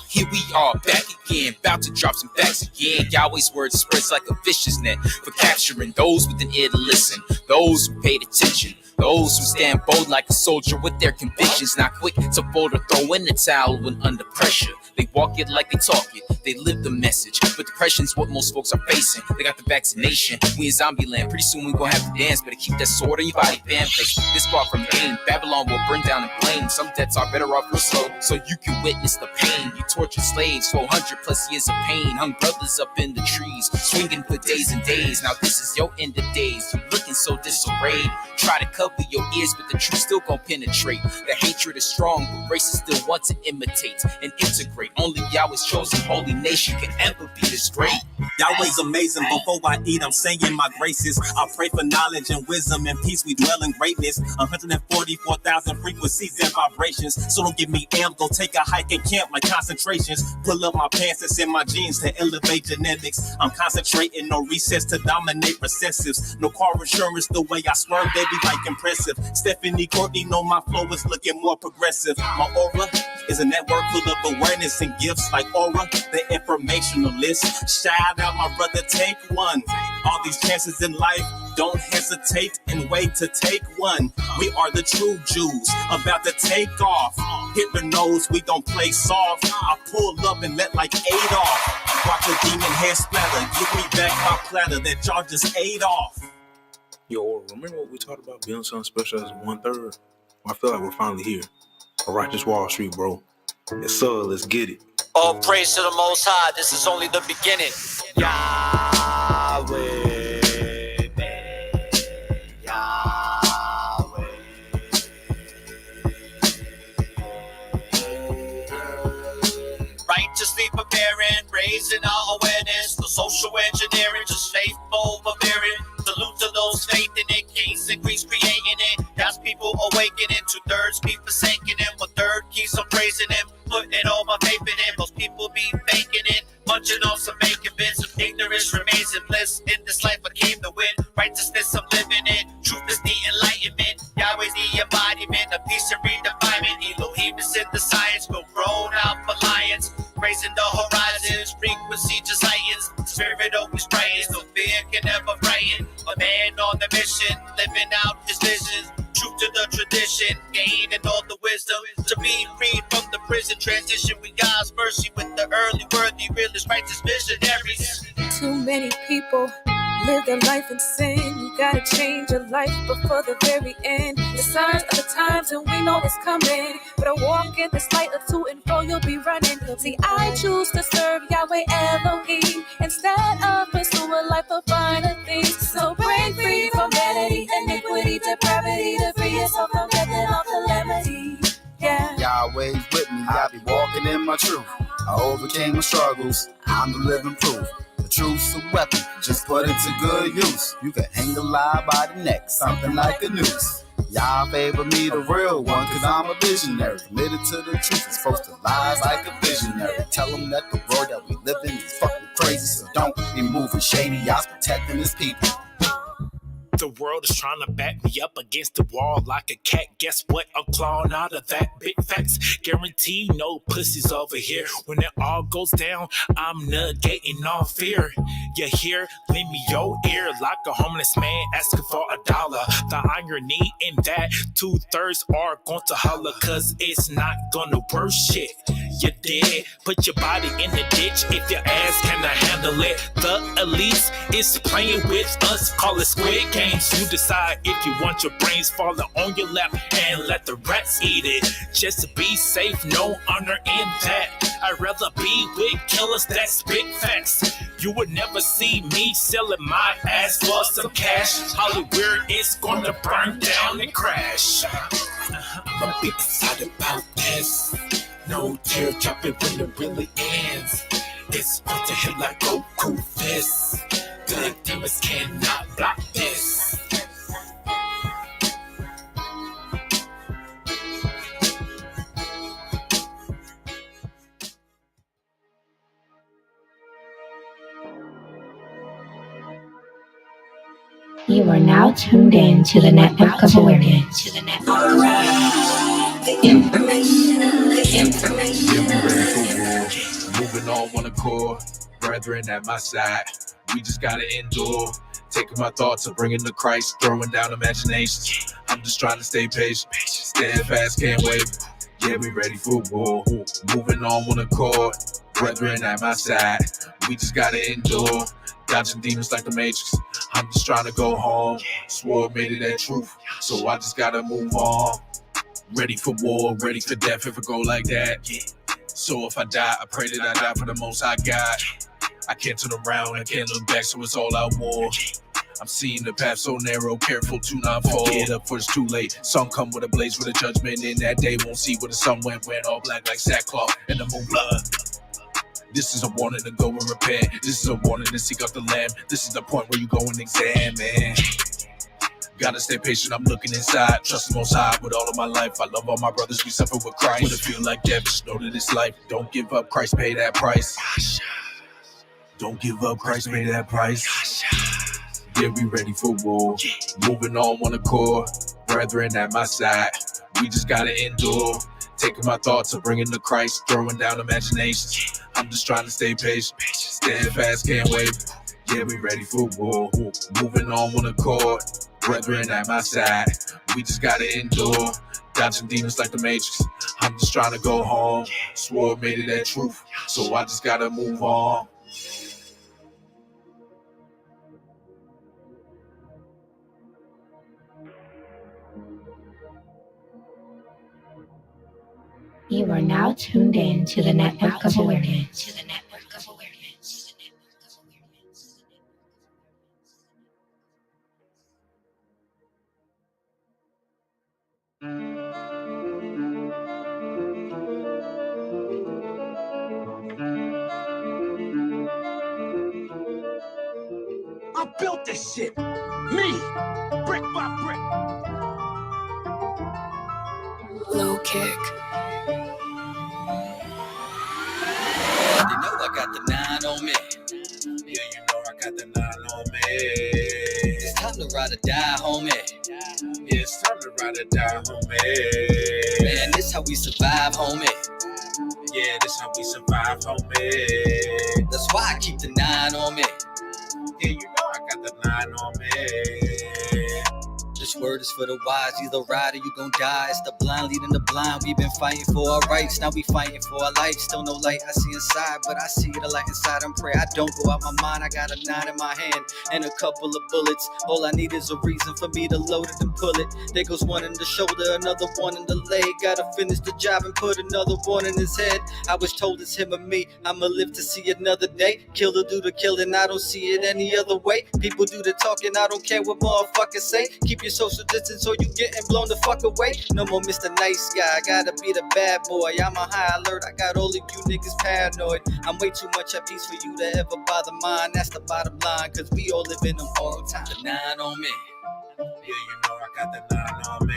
Speaker 3: Here we are back again, about to drop some facts again. Yahweh's word spreads like a vicious net for capturing those with an ear to listen, those who paid attention, those who stand bold like a soldier with their convictions, not quick to fold or throw in the towel when under pressure. They walk it like they talk it, they live the message, but depression's what most folks are facing. They got the vaccination, we in zombie land, pretty soon we gon' have to dance. Better keep that sword in your body, fam, place this far from pain. Babylon will burn down in flames, some deaths are better off real slow, so you can witness the pain. You tortured slaves, 400 plus years of pain, hung brothers up in the trees, swinging for days and days. Now this is your end of days, you looking so disarrayed. Try to cover your ears, but the truth still gon' penetrate. The hatred is strong, but races still want to imitate and integrate. Only Yahweh's chosen holy nation can ever be this great.
Speaker 9: Yahweh's amazing. Before I eat, I'm saying my graces. I pray for knowledge and wisdom and peace. We dwell in greatness. 144,000 frequencies and vibrations. So don't give me amp. Go take a hike and camp like concentrations. Pull up my pants, it's in my jeans to elevate genetics. I'm concentrating, no recess to dominate recessives. No car insurance, the way I swerve, baby, like impressive. Stephanie Courtney, know my flow is looking more progressive. My aura is a network full of awareness and gifts like Aura, the informationalist. Shout out my brother, Take One. All these chances in life, don't hesitate and wait to take one. We are the true Jews, about to take off. Hit the nose, we don't play soft. I pull up and let like 8 off. Watch a demon hair splatter, give me back my platter that y'all just ate off.
Speaker 10: Yo, remember what we talked about being something special as 1/3? I feel like we're finally here. A righteous Wall Street, bro. Yes, sir, let's get it.
Speaker 11: All praise to the Most High. This is only the beginning. Yahweh. Righteously preparing, raising our awareness. The social engineering, just faithful Bavarian. Salute to those faith in it, kings and queens creating it. God's people awakening, 2/3 keep forsaking him, 1/3 keeps on praising him. Putting all my faith in him, most people be faking it. Munching on some bacon bits of ignorance remain. overcame the wind. Righteousness I'm living in, truth is the enlightenment. Yahweh the embodiment of peace and redefinement. Elohim is in the science, go grown out for lions. Raising the horizons, frequency just heightens. Spirit always brightens, no fear can ever frighten. A man on the mission, living out his visions. True to the tradition, gaining all the wisdom. To be freed from the prison transition with God's mercy. With the early worthy, realist, righteous visionaries.
Speaker 12: Too many people live their life in sin. You gotta change your life before the very end. The signs of the times and we know it's coming. But I walk in this light of to and fro, you'll be running. See, I choose to serve Yahweh Elohim instead of pursue a life of finer things. So break free from vanity, iniquity, depravity, to free yourself from death and all calamity. Yeah.
Speaker 13: Yahweh's with me, I be walking in my truth. I overcame my struggles, I'm the living proof. The truth's a weapon, just put it to good use. You can hang a lie by the neck, something like a noose. Y'all favor me, the real one, cause I'm a visionary. Committed to the truth, exposed to lies like a visionary. Tell them that the world that we live in is fucking crazy, so don't be moving shady. Y'all's protecting his people.
Speaker 14: The world is trying to back me up against the wall like a cat. Guess what? I'm clawing out of that. Big facts. Guarantee no pussies over here. When it all goes down, I'm negating all fear. You hear? Lend me your ear like a homeless man asking for $1. The irony in that 2/3 are going to holler cause it's not gonna work shit. You did. Put your body in the ditch if your ass cannot handle it. The elite is playing with us. Call it Squid Game. You decide if you want your brains falling on your lap and let the rats eat it. Just to be safe, no honor in that. I'd rather be with killers that spit facts. You would never see me selling my ass for some cash. Hollywood is gonna burn down and crash. I'm a bit excited about this. No tear dropping when it really ends. It's going to hit like Goku fist. Good demons cannot block this.
Speaker 8: You are now tuned in to the Network of Awareness.
Speaker 7: Moving on one accord, brethren at my side. We just gotta endure. Taking my thoughts and bringing to Christ, throwing down imaginations. I'm just trying to stay patient, steadfast, can't wait. Yeah, we ready for war. Moving on one accord, brethren at my side. We just gotta endure. Dodging demons like the Matrix. I'm just trying to go home. Swore made it that truth, so I just gotta move on. Ready for war, ready for death if it go like that. So if I die, I pray that I die for the most I got. I can't turn around, I can't look back, so it's all out war. I'm seeing the path so narrow, careful to not fall. Get up for it's too late. Some come with a blaze with a judgment, and that day won't see where the sun went all black like sackcloth and the moon blood. This is a warning to go and repent. This is a warning to seek out the lamb. This is the point where you go and examine. Gotta stay patient, I'm looking inside. Trusting Most High with all of my life. I love all my brothers, we suffer with Christ. When it feel like death, just know that it's life. Don't give up, Christ pay that price. Don't give up, Christ pay that price. Yeah, we ready for war. Moving on one accord, brethren at my side. We just gotta endure. Taking my thoughts and bringing to Christ, throwing down imaginations. I'm just trying to stay patient, steadfast, can't wait. Yeah, we ready for war. Moving on one accord, brethren at my side. We just gotta endure. Dodging demons like the Matrix. I'm just trying to go home. Swore made it that truth, so I just gotta move on.
Speaker 8: You are now tuned in to the Network of Awareness.
Speaker 2: I built this shit. Me. Brick by brick.
Speaker 12: Low kick.
Speaker 11: You know I got the 9 on me.
Speaker 7: Yeah, you know I got the 9 on me.
Speaker 15: to ride or die, homie.
Speaker 10: Yeah, it's time to ride or die, homie.
Speaker 15: Man, this how we survive, homie.
Speaker 10: Yeah, this how we survive, homie.
Speaker 15: That's why I keep the 9 on me.
Speaker 10: Yeah, you know I got the 9 on me.
Speaker 15: This word is for the wise, either ride or you gon' die. It's the blind leading the blind. We've been fighting for our rights, now we fighting for our life. Still no light I see inside, but I see the light inside and pray I don't go out my mind. I got a 9 in my hand and a couple of bullets. All I need is a reason for me to load it and pull it. There goes one in the shoulder, another one in the leg. Gotta finish the job and put another one in his head. I was told it's him or me, I'ma live to see another day. Killer do the killing, I don't see it any other way. People do the talking, I don't care what motherfuckers say. Keep your social distance or you getting blown the fuck away. No more Mr. Nice Guy, I gotta be the bad boy. I'm a high alert, I got all of you niggas paranoid. I'm way too much at peace for you to ever bother mine. That's the bottom line, cause we all live in them all time. The 9 on me.
Speaker 10: Yeah, you know I got the 9 on me.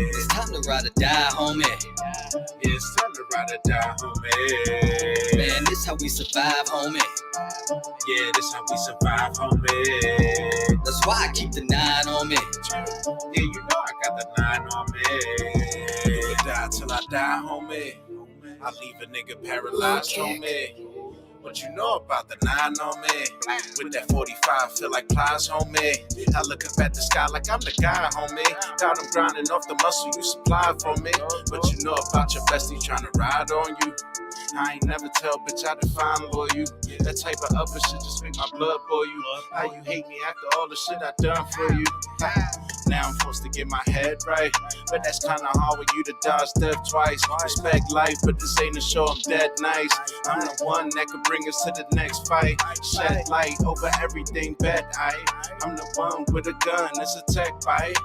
Speaker 15: It's time to ride or die, homie.
Speaker 10: Yeah, it's time to ride or die, homie.
Speaker 15: Man, this how we survive, homie.
Speaker 10: Yeah, this how we survive, homie.
Speaker 15: That's why I keep the 9 on me.
Speaker 10: Yeah, you know I got the 9 on me. Do or die till I die, homie. I leave a nigga paralyzed, homie. What you know about the 9 on me? With that 45, feel like plies, homie. I look up at the sky like I'm the guy, homie. Down I'm grinding off the muscle you supply for me. What you know about your bestie trying to ride on you? I ain't never tell, bitch, I define loyal. That type of upper shit just make my blood boil you. How you hate me after all the shit I done for you? Now I'm forced to get my head right, but that's kinda hard with you to dodge death twice. Respect life, but this ain't a show, I'm dead nice. I'm the one that could bring us to the next fight. Shed light over everything bad, I'm the one with a gun, it's a tech fight.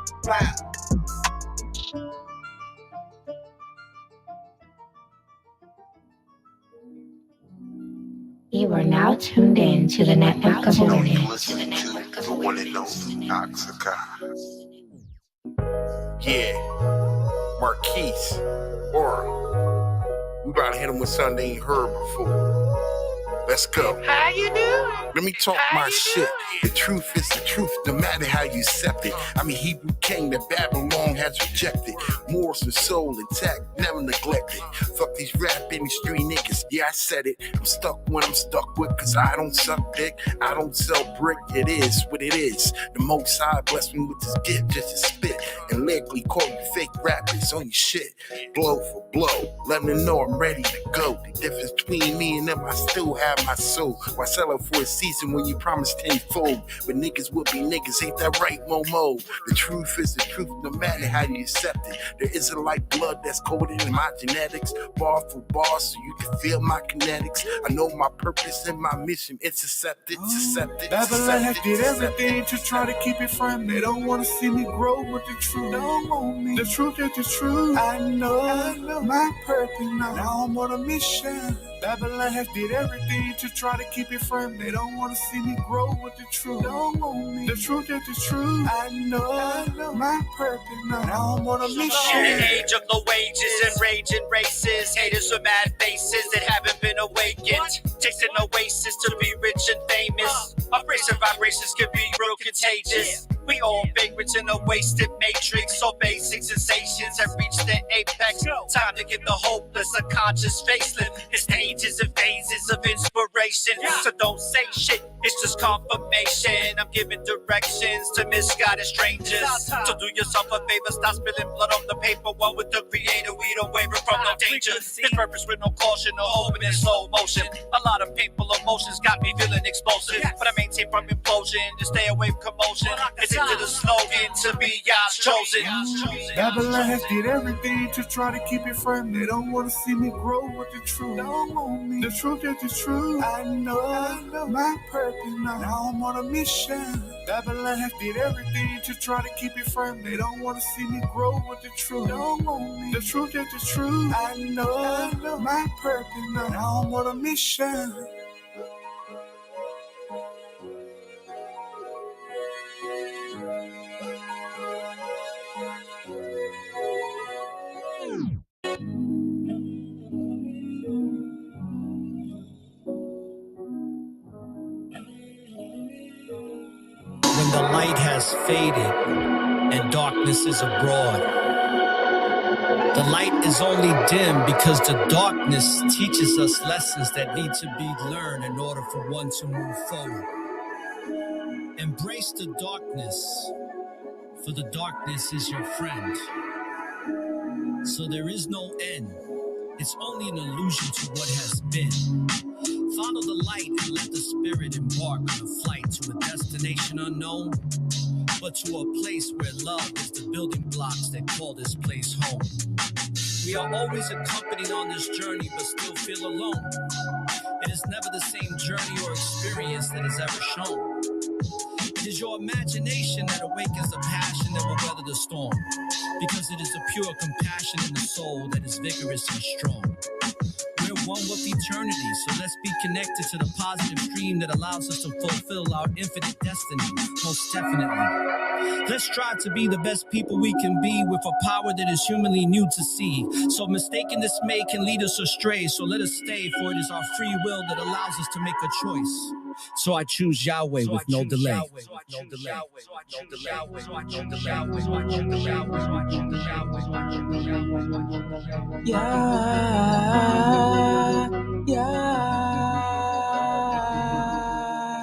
Speaker 8: You are now tuned in to the Network of Awareness.
Speaker 16: The one and only Oxaca.
Speaker 17: Yeah, Marquise, Aura. We about to hit him with something they ain't heard before. Let's go.
Speaker 18: How you doing?
Speaker 17: Let me talk my shit. The truth is the truth, no matter how you accept it. I'm a Hebrew king that Babylon has rejected. Morals and soul intact, never neglected. Fuck these rap industry niggas, yeah I said it. I'm stuck when I'm stuck with, cause I don't suck dick. I don't sell brick, it is what it is. The Most High blessed me with this gift just to spit. And lyrically call you fake rappers on your shit. Blow for blow, let me know I'm ready to go. The difference between me and them, I still have my soul. Why sell it for a season when you promised tenfold? But niggas will be niggas, ain't that right, Momo? The truth is the truth, no matter how you accept it. There isn't like blood that's coded in my genetics. Bar for bar, so you can feel my kinetics. I know my purpose and my mission. Intercepted.
Speaker 19: Babylon has did everything to try to keep it from me. They don't want to see me grow with the truth. They don't want me. The truth is the truth. I know my purpose now. Now I'm on a mission. Babylon has did everything to try to keep it from me. They don't want to see me grow with the truth. They don't want me. The truth is the truth. I know my purpose now. Now I'm on a mission.
Speaker 11: In the age of low wages and raging races, haters with mad faces that haven't been awakened, chasing oasis to be rich and famous. Vibration vibrations can be real contagious. We all vagrants in a wasted matrix. So basic sensations have reached their apex. Time to give the hopeless a conscious facelift. In stages and phases of inspiration. So don't say shit, it's just confirmation. I'm giving directions to misguided strangers. So do yourself a favor, stop spilling blood on the paper. One with the creator, we don't waver from no danger. This purpose with no caution, no open in slow motion. A lot of painful emotions got me feeling explosive, but I maintain from implosion to stay away from commotion. It's into the slogan to be God's chosen.
Speaker 19: Babylon has did everything to try to keep it from me. They don't want to see me grow with the truth. They don't want me. The truth is the truth. I know my purpose now. Now I'm on a mission. Babylon has did everything to try to keep it from me. They don't want to see me grow with the truth. They don't want me. The truth is the truth. I know my purpose now. Now I'm on a mission.
Speaker 18: the light has faded and darkness is abroad. The light is only dim because the darkness teaches us lessons that need to be learned in order for one to move forward. Embrace the darkness, for the darkness is your friend. So there is no end. It's only an illusion to what has been. Follow the light and let the spirit embark on a flight to a destination unknown, but to a place where love is the building blocks that call this place home. We are always accompanied on this journey, but still feel alone. It is never the same journey or experience that is ever shown. It is your imagination that awakens the passion that will weather the storm, because it is the pure compassion in the soul that is vigorous and strong. We're one with eternity, so let's be connected to the positive stream that allows us to fulfill our infinite destiny, most definitely. Let's strive to be the best people we can be with a power that is humanly new to see. So mistaken dismay can lead us astray, so let us stay, for it is our free will that allows us to make a choice. So I choose Yahweh with no delay.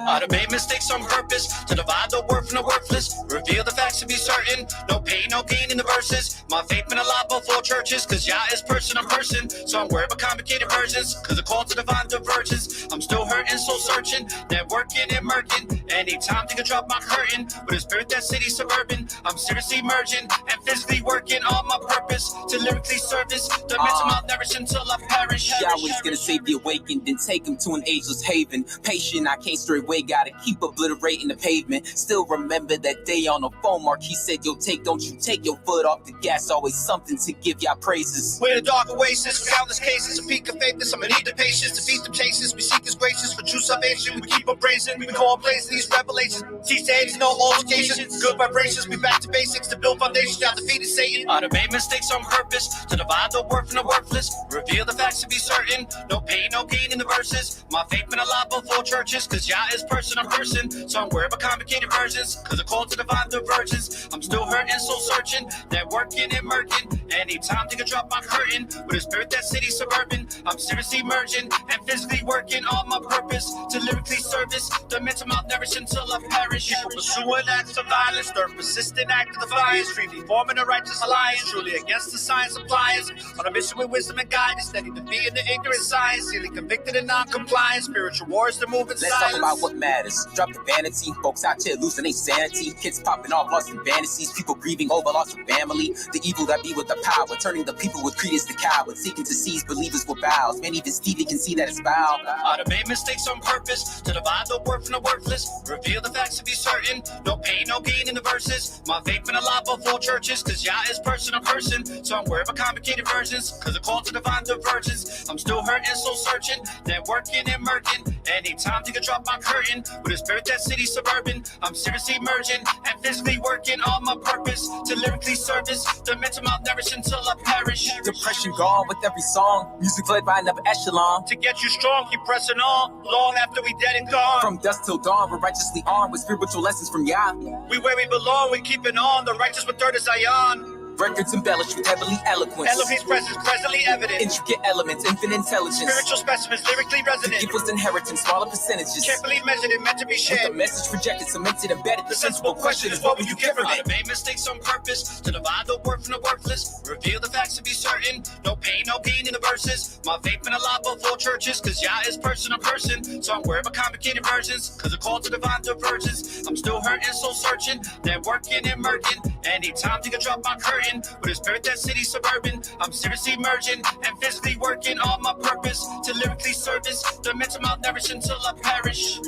Speaker 11: I done made mistakes on purpose to divide the worth from the worthless. Reveal the facts to be certain. No pain, no gain in the verses. My faith been alive before churches, cause Yah is person on person. So I'm worried about complicated versions, cause the call to divine divergence. I'm still hurting, so searching, networking and murking. Anytime they can drop my curtain, with a spirit that city suburban. I'm seriously merging and physically working on my purpose to lyrically service the mental malnourished until I perish.
Speaker 20: Yahweh's gonna save the awakened, then take him to an ageless haven. Patient, I can't stray away, gotta keep obliterating the pavement. Still remember that day on the phone, Mark, he said, yo, don't you take your foot off the gas, always something to give y'all praises.
Speaker 11: We're in a dark oasis, countless cases, a peak of faithless. I'ma need the patience to beat them chases. We seek his graces for true salvation. We keep on praising, we go on blazing these revelations. Teach the haters, no altercations, good vibrations. We back to basics to build foundations, now defeated Satan. I done made mistakes on purpose to divide the worth from the worthless. Reveal the facts to be certain. No pain, no gain in the verses. My faith been alive before churches, cause Yah is person on person. So I'm worried about complicated versions, cause the call to divine divergence. I'm still hurting, so searching, networking and murking. Anytime they can drop my curtain, with a spirit that city suburban. I'm seriously merging and physically working on my purpose to lyrically service the mental malnourished until I perish. People pursuing acts of violence, their persistent act of defiance, freely forming a righteous alliance, truly against the science of pliance. On a mission with wisdom and guidance, steady defeating the ignorant science, sealy convicted and non-compliant. Spiritual wars that move in
Speaker 20: Let's
Speaker 11: silence.
Speaker 20: talk about what matters. Drop the vanity, folks out here losing their sanity. Kids popping off, lost in fantasies. People grieving over loss of family. The evil that be with the power, turning the people with credence to cowards, seeking to seize believers with vows. Man, even Stevie can see that it's foul.
Speaker 11: I done made mistakes on purpose to divide the worth from the worthless. Reveal the facts to be certain. No pain, no gain in the verses. My faith been alive before churches, cause Yah is person on person. So I'm worried about complicated versions, cause the call to divine divergence. I'm still hurting, so searching, networking and murking. Anytime they can drop my curtain, with a spirit that city suburban. I'm seriously merging and physically working on my purpose to lyrically service the mental malnourished until I perish.
Speaker 20: Depression gone with every song. Music led by another echelon.
Speaker 11: To get you strong, keep pressing on, long after we dead and gone.
Speaker 20: From dusk till dawn, we're righteously armed with spiritual lessons from Yah.
Speaker 11: We where we belong, we keep it on. The righteous with third is Zion.
Speaker 20: Records embellished with heavenly eloquence.
Speaker 11: Elohim's presence presently evident.
Speaker 20: Intricate elements, infinite intelligence.
Speaker 11: Spiritual specimens lyrically resonant.
Speaker 20: The gift was inheritance, smaller percentages.
Speaker 11: Carefully measured and meant to be shared.
Speaker 20: With the message projected, cemented, embedded.
Speaker 11: The sensible question is, what will you get from it? I made mistakes on purpose to divide the worth from the worthless. Reveal the facts to be certain. No pain, no gain in the verses. My faith been alive before churches, cause Yah is person on person. So I'm worried about complicated versions, cause the call to divine divergence. I'm still hurting, so searching, networking and murking. Anytime they can drop my curtain, with a spirit that city suburban. I'm seriously merging and physically working on my purpose to lyrically service the mental malnourished until I perish.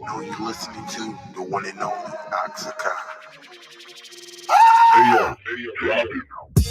Speaker 16: Know you listening to the one and only Oxakai.
Speaker 1: Hey yo, drop it.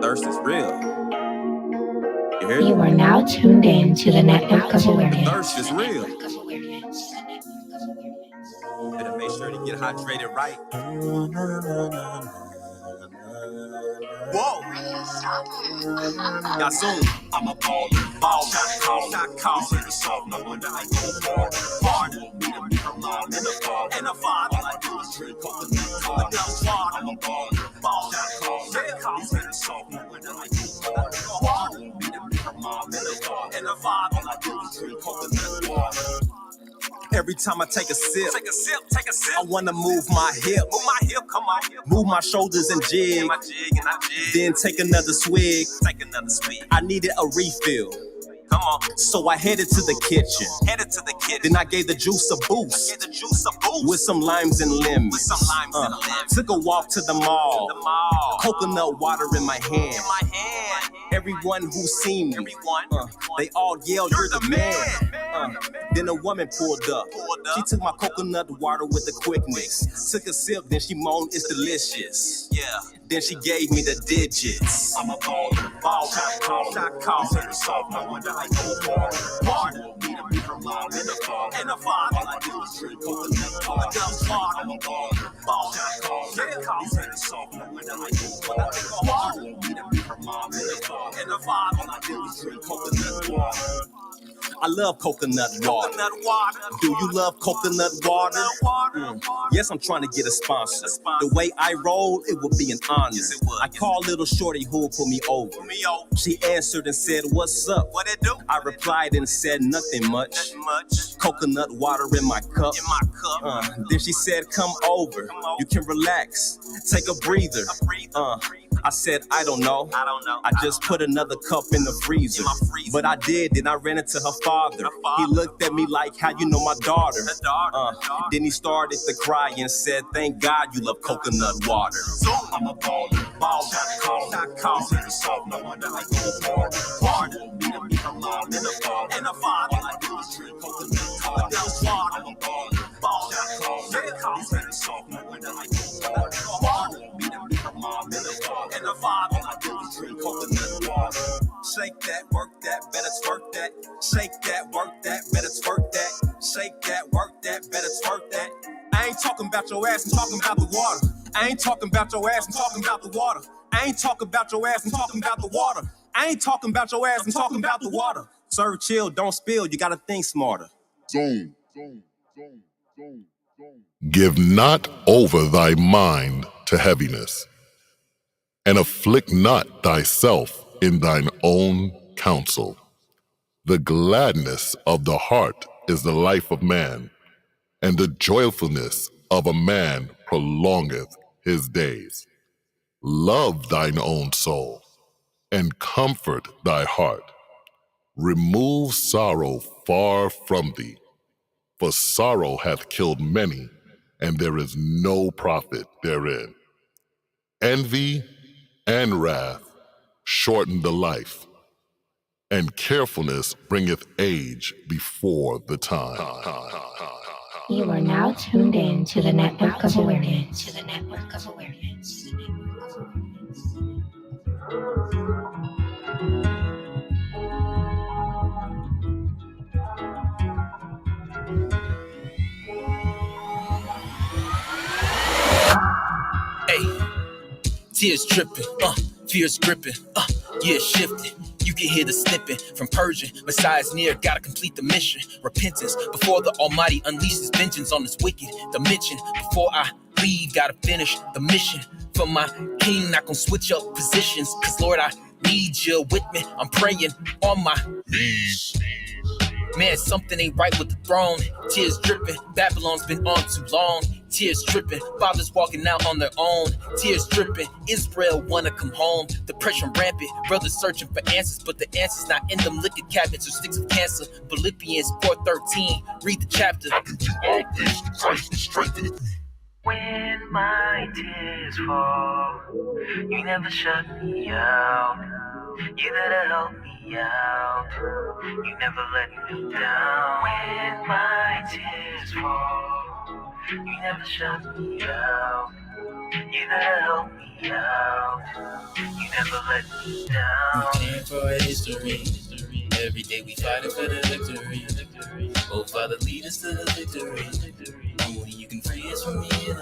Speaker 9: Thirst is real. You hear
Speaker 8: You
Speaker 9: me?
Speaker 8: are now tuned in to the network of awareness.
Speaker 9: Thirst is real. Better make sure to get hydrated right. Whoa! Yasoon. I'm a ball, shot call. You see the salt, no wonder I go hard. And a father. All I do is drink coconut water. I'm a ball, shot call. You see the salt, no wonder I go hard. And a father. All I do is drink coconut water. Every time I take a sip, I wanna move my hip, come on. Move my shoulders and jig, then take another swig. I needed a refill. Come on. So I headed to the kitchen. Then I gave the juice a boost. With some limes and lemons. Took a walk to the mall. Coconut water in my hand. Everyone who seen me, they all yelled, "You're the man." Then a woman pulled up. She took my coconut water with the quickness. Took a sip, then she moaned, "It's delicious." Yeah. Then she gave me the digits. I'm a ball, shot call. You say the salt, no wonder I go hard. And a father. All I do is drink coconut water. I'm a ball, shot call. You say the salt, no wonder I go hard. And a father. All I do is drink coconut water. I love coconut water. Do you love coconut water? Yes, I'm trying to get a sponsor. The way I roll, it would be an honor. I called little shorty who would put me over. She answered and said, "What's up?" What it do? I replied and said, "Nothing much. Coconut water in my cup." Then she said, "Come over. You can relax. Take a breather." I said, "I don't know. I just put another cup in the freezer." But I did, then I ran into her father. He looked at me like, "How you know my daughter?" Then he started to cry and said, "Thank God you love coconut water." I'm a ball, shot call. You see the salt, no wonder I go hard. And a father. All I do is that, shake that, work that, better twerk that, shake that, work that, better twerk that. I ain't talking about your ass, I'm talking about the water. I ain't talking about your ass, I'm talking about the water. I ain't talking about your ass, I'm talking about the water. I ain't talking about your ass, I'm talking about the water. Serve chill, don't spill, you gotta think smarter.
Speaker 1: Zone. Give not over thy mind to heaviness, and afflict not thyself in thine own counsel. The gladness of the heart is the life of man, and the joyfulness of a man prolongeth his days. Love thine own soul, and comfort thy heart. Remove sorrow far from thee, for sorrow hath killed many, and there is no profit therein. Envy and wrath shorten the life, and carefulness bringeth age before the time.
Speaker 8: You are now tuned in to the Network of Awareness.
Speaker 3: Hey, tears dripping, fears gripping, years shifting. You can hear the snipping from Persian. Messiah's near, gotta complete the mission. Repentance before the Almighty unleashes vengeance on this wicked dimension. Before I leave, gotta finish the mission. For my king, not gonna switch up positions. Cause Lord, I need you with me. I'm praying on my knees. Man, something ain't right with the throne. Tears dripping, Babylon's been on too long. Tears dripping, fathers walking out on their own. Tears dripping, Israel wanna come home. Depression rampant, brothers searching for answers, but the answer's not in them liquor cabinets or sticks of cancer. Philippians 4:13, read the chapter. I can do all things through Christ who strengthens.
Speaker 6: When my tears fall, you never shut me out. You gotta help me out. You never let me down. When my tears fall, you never shut me out. You gotta help me out. You never let me down.
Speaker 3: We came for a history. Every day we fighting for the victory. Oh, Father, lead us to the victory. Only you can free us from the enemy.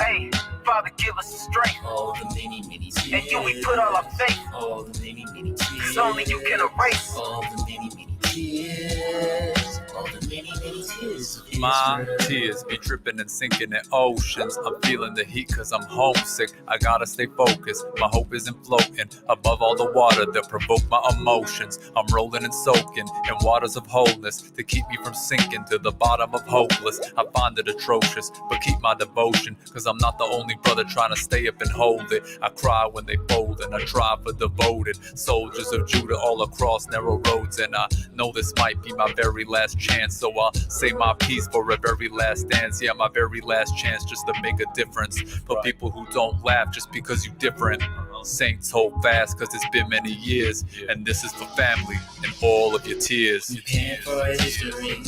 Speaker 6: Hey, Father, give us the strength.
Speaker 3: All the many, many tears.
Speaker 6: And you, we put all our faith.
Speaker 3: All the many, many tears.
Speaker 6: Cause only you can erase.
Speaker 3: All the many, many tears. All the many, many tears of Israel.
Speaker 21: My tears be dripping and sinking in oceans. I'm feeling the heat cause I'm homesick. I gotta stay focused. My hope isn't floating above all the water that provoke my emotions. I'm rolling and soaking in waters of wholeness to keep me from sinking to the bottom of hopeless. I find it atrocious, but keep my devotion, cause I'm not the only brother trying to stay up and hold it. I cry when they fold and I try for devoted soldiers of Judah all across narrow roads. And I know this might be my very last chance, so I'll say my piece for a very last dance. Yeah, my very last chance just to make a difference for people who don't laugh just because you different. Saints, hold fast cause it's been many years, and this is for family and all of your tears.
Speaker 3: We came for a history.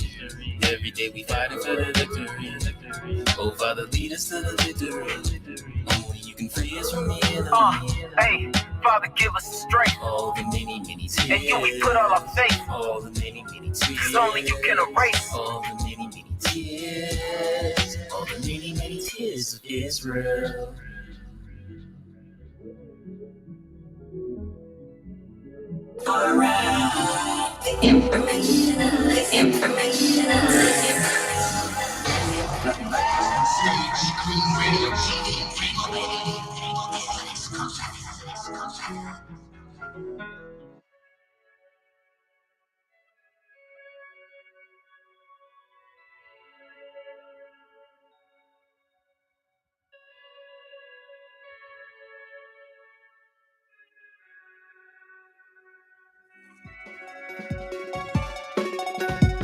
Speaker 3: Every day we fighting for the victory. Oh, Father, lead us to the victory. Only you can free us from the enemy.
Speaker 6: Hey, Father, give us the strength.
Speaker 3: All the many, many tears.
Speaker 6: And you, we put all our faith.
Speaker 3: All the many, many tears.
Speaker 6: Cause only you can erase.
Speaker 3: All the many, many tears. All the many, many tears of Israel.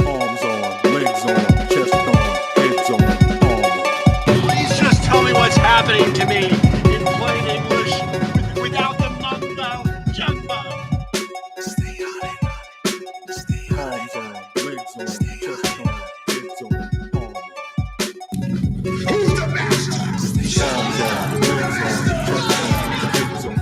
Speaker 1: Arms on, legs on, chest on, heads on,
Speaker 2: Please just tell me what's happening to me in plain English without the mumbo jumbo.
Speaker 1: Arms on, legs on, chest on, heads on, Who's the master? Arms on, legs on, chest on, heads on,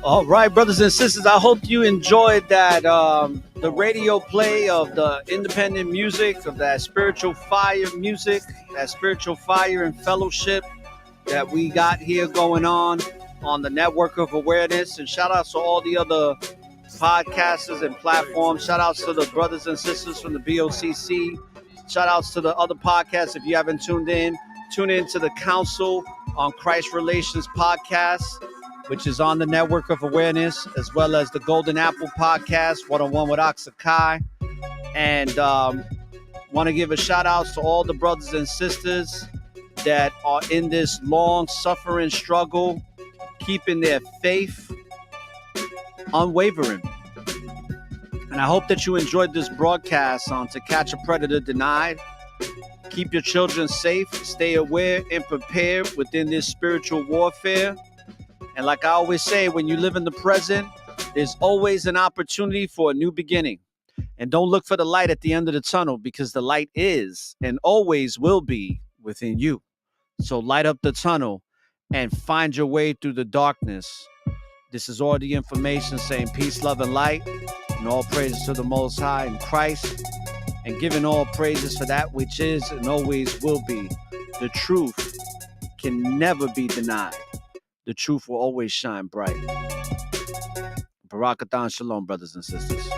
Speaker 4: All right, brothers and sisters, I hope you enjoyed that, the radio play of the independent music, of that spiritual fire music, that spiritual fire and fellowship that we got here going on the Network of Awareness. And shout outs to all the other podcasters and platforms. Shout outs to the brothers and sisters from the BOCC. Shout outs to the other podcasts. If you haven't tuned in, tune in to the Council on Christ Relations podcast, which is on the Network of Awareness, as well as the Golden Apple podcast, 101 with Oxakai. And want to give a shout out to all the brothers and sisters that are in this long suffering struggle, keeping their faith unwavering. And I hope that you enjoyed this broadcast on To Catch a Predator Denied. Keep your children safe, stay aware and prepared within this spiritual warfare. And like I always say, when you live in the present, there's always an opportunity for a new beginning. And don't look for the light at the end of the tunnel, because the light is and always will be within you. So light up the tunnel and find your way through the darkness. This is all the information saying peace, love, and light, and all praises to the Most High in Christ, and giving all praises for that which is and always will be. The truth can never be denied. The truth will always shine bright. Barakatan Shalom, brothers and sisters.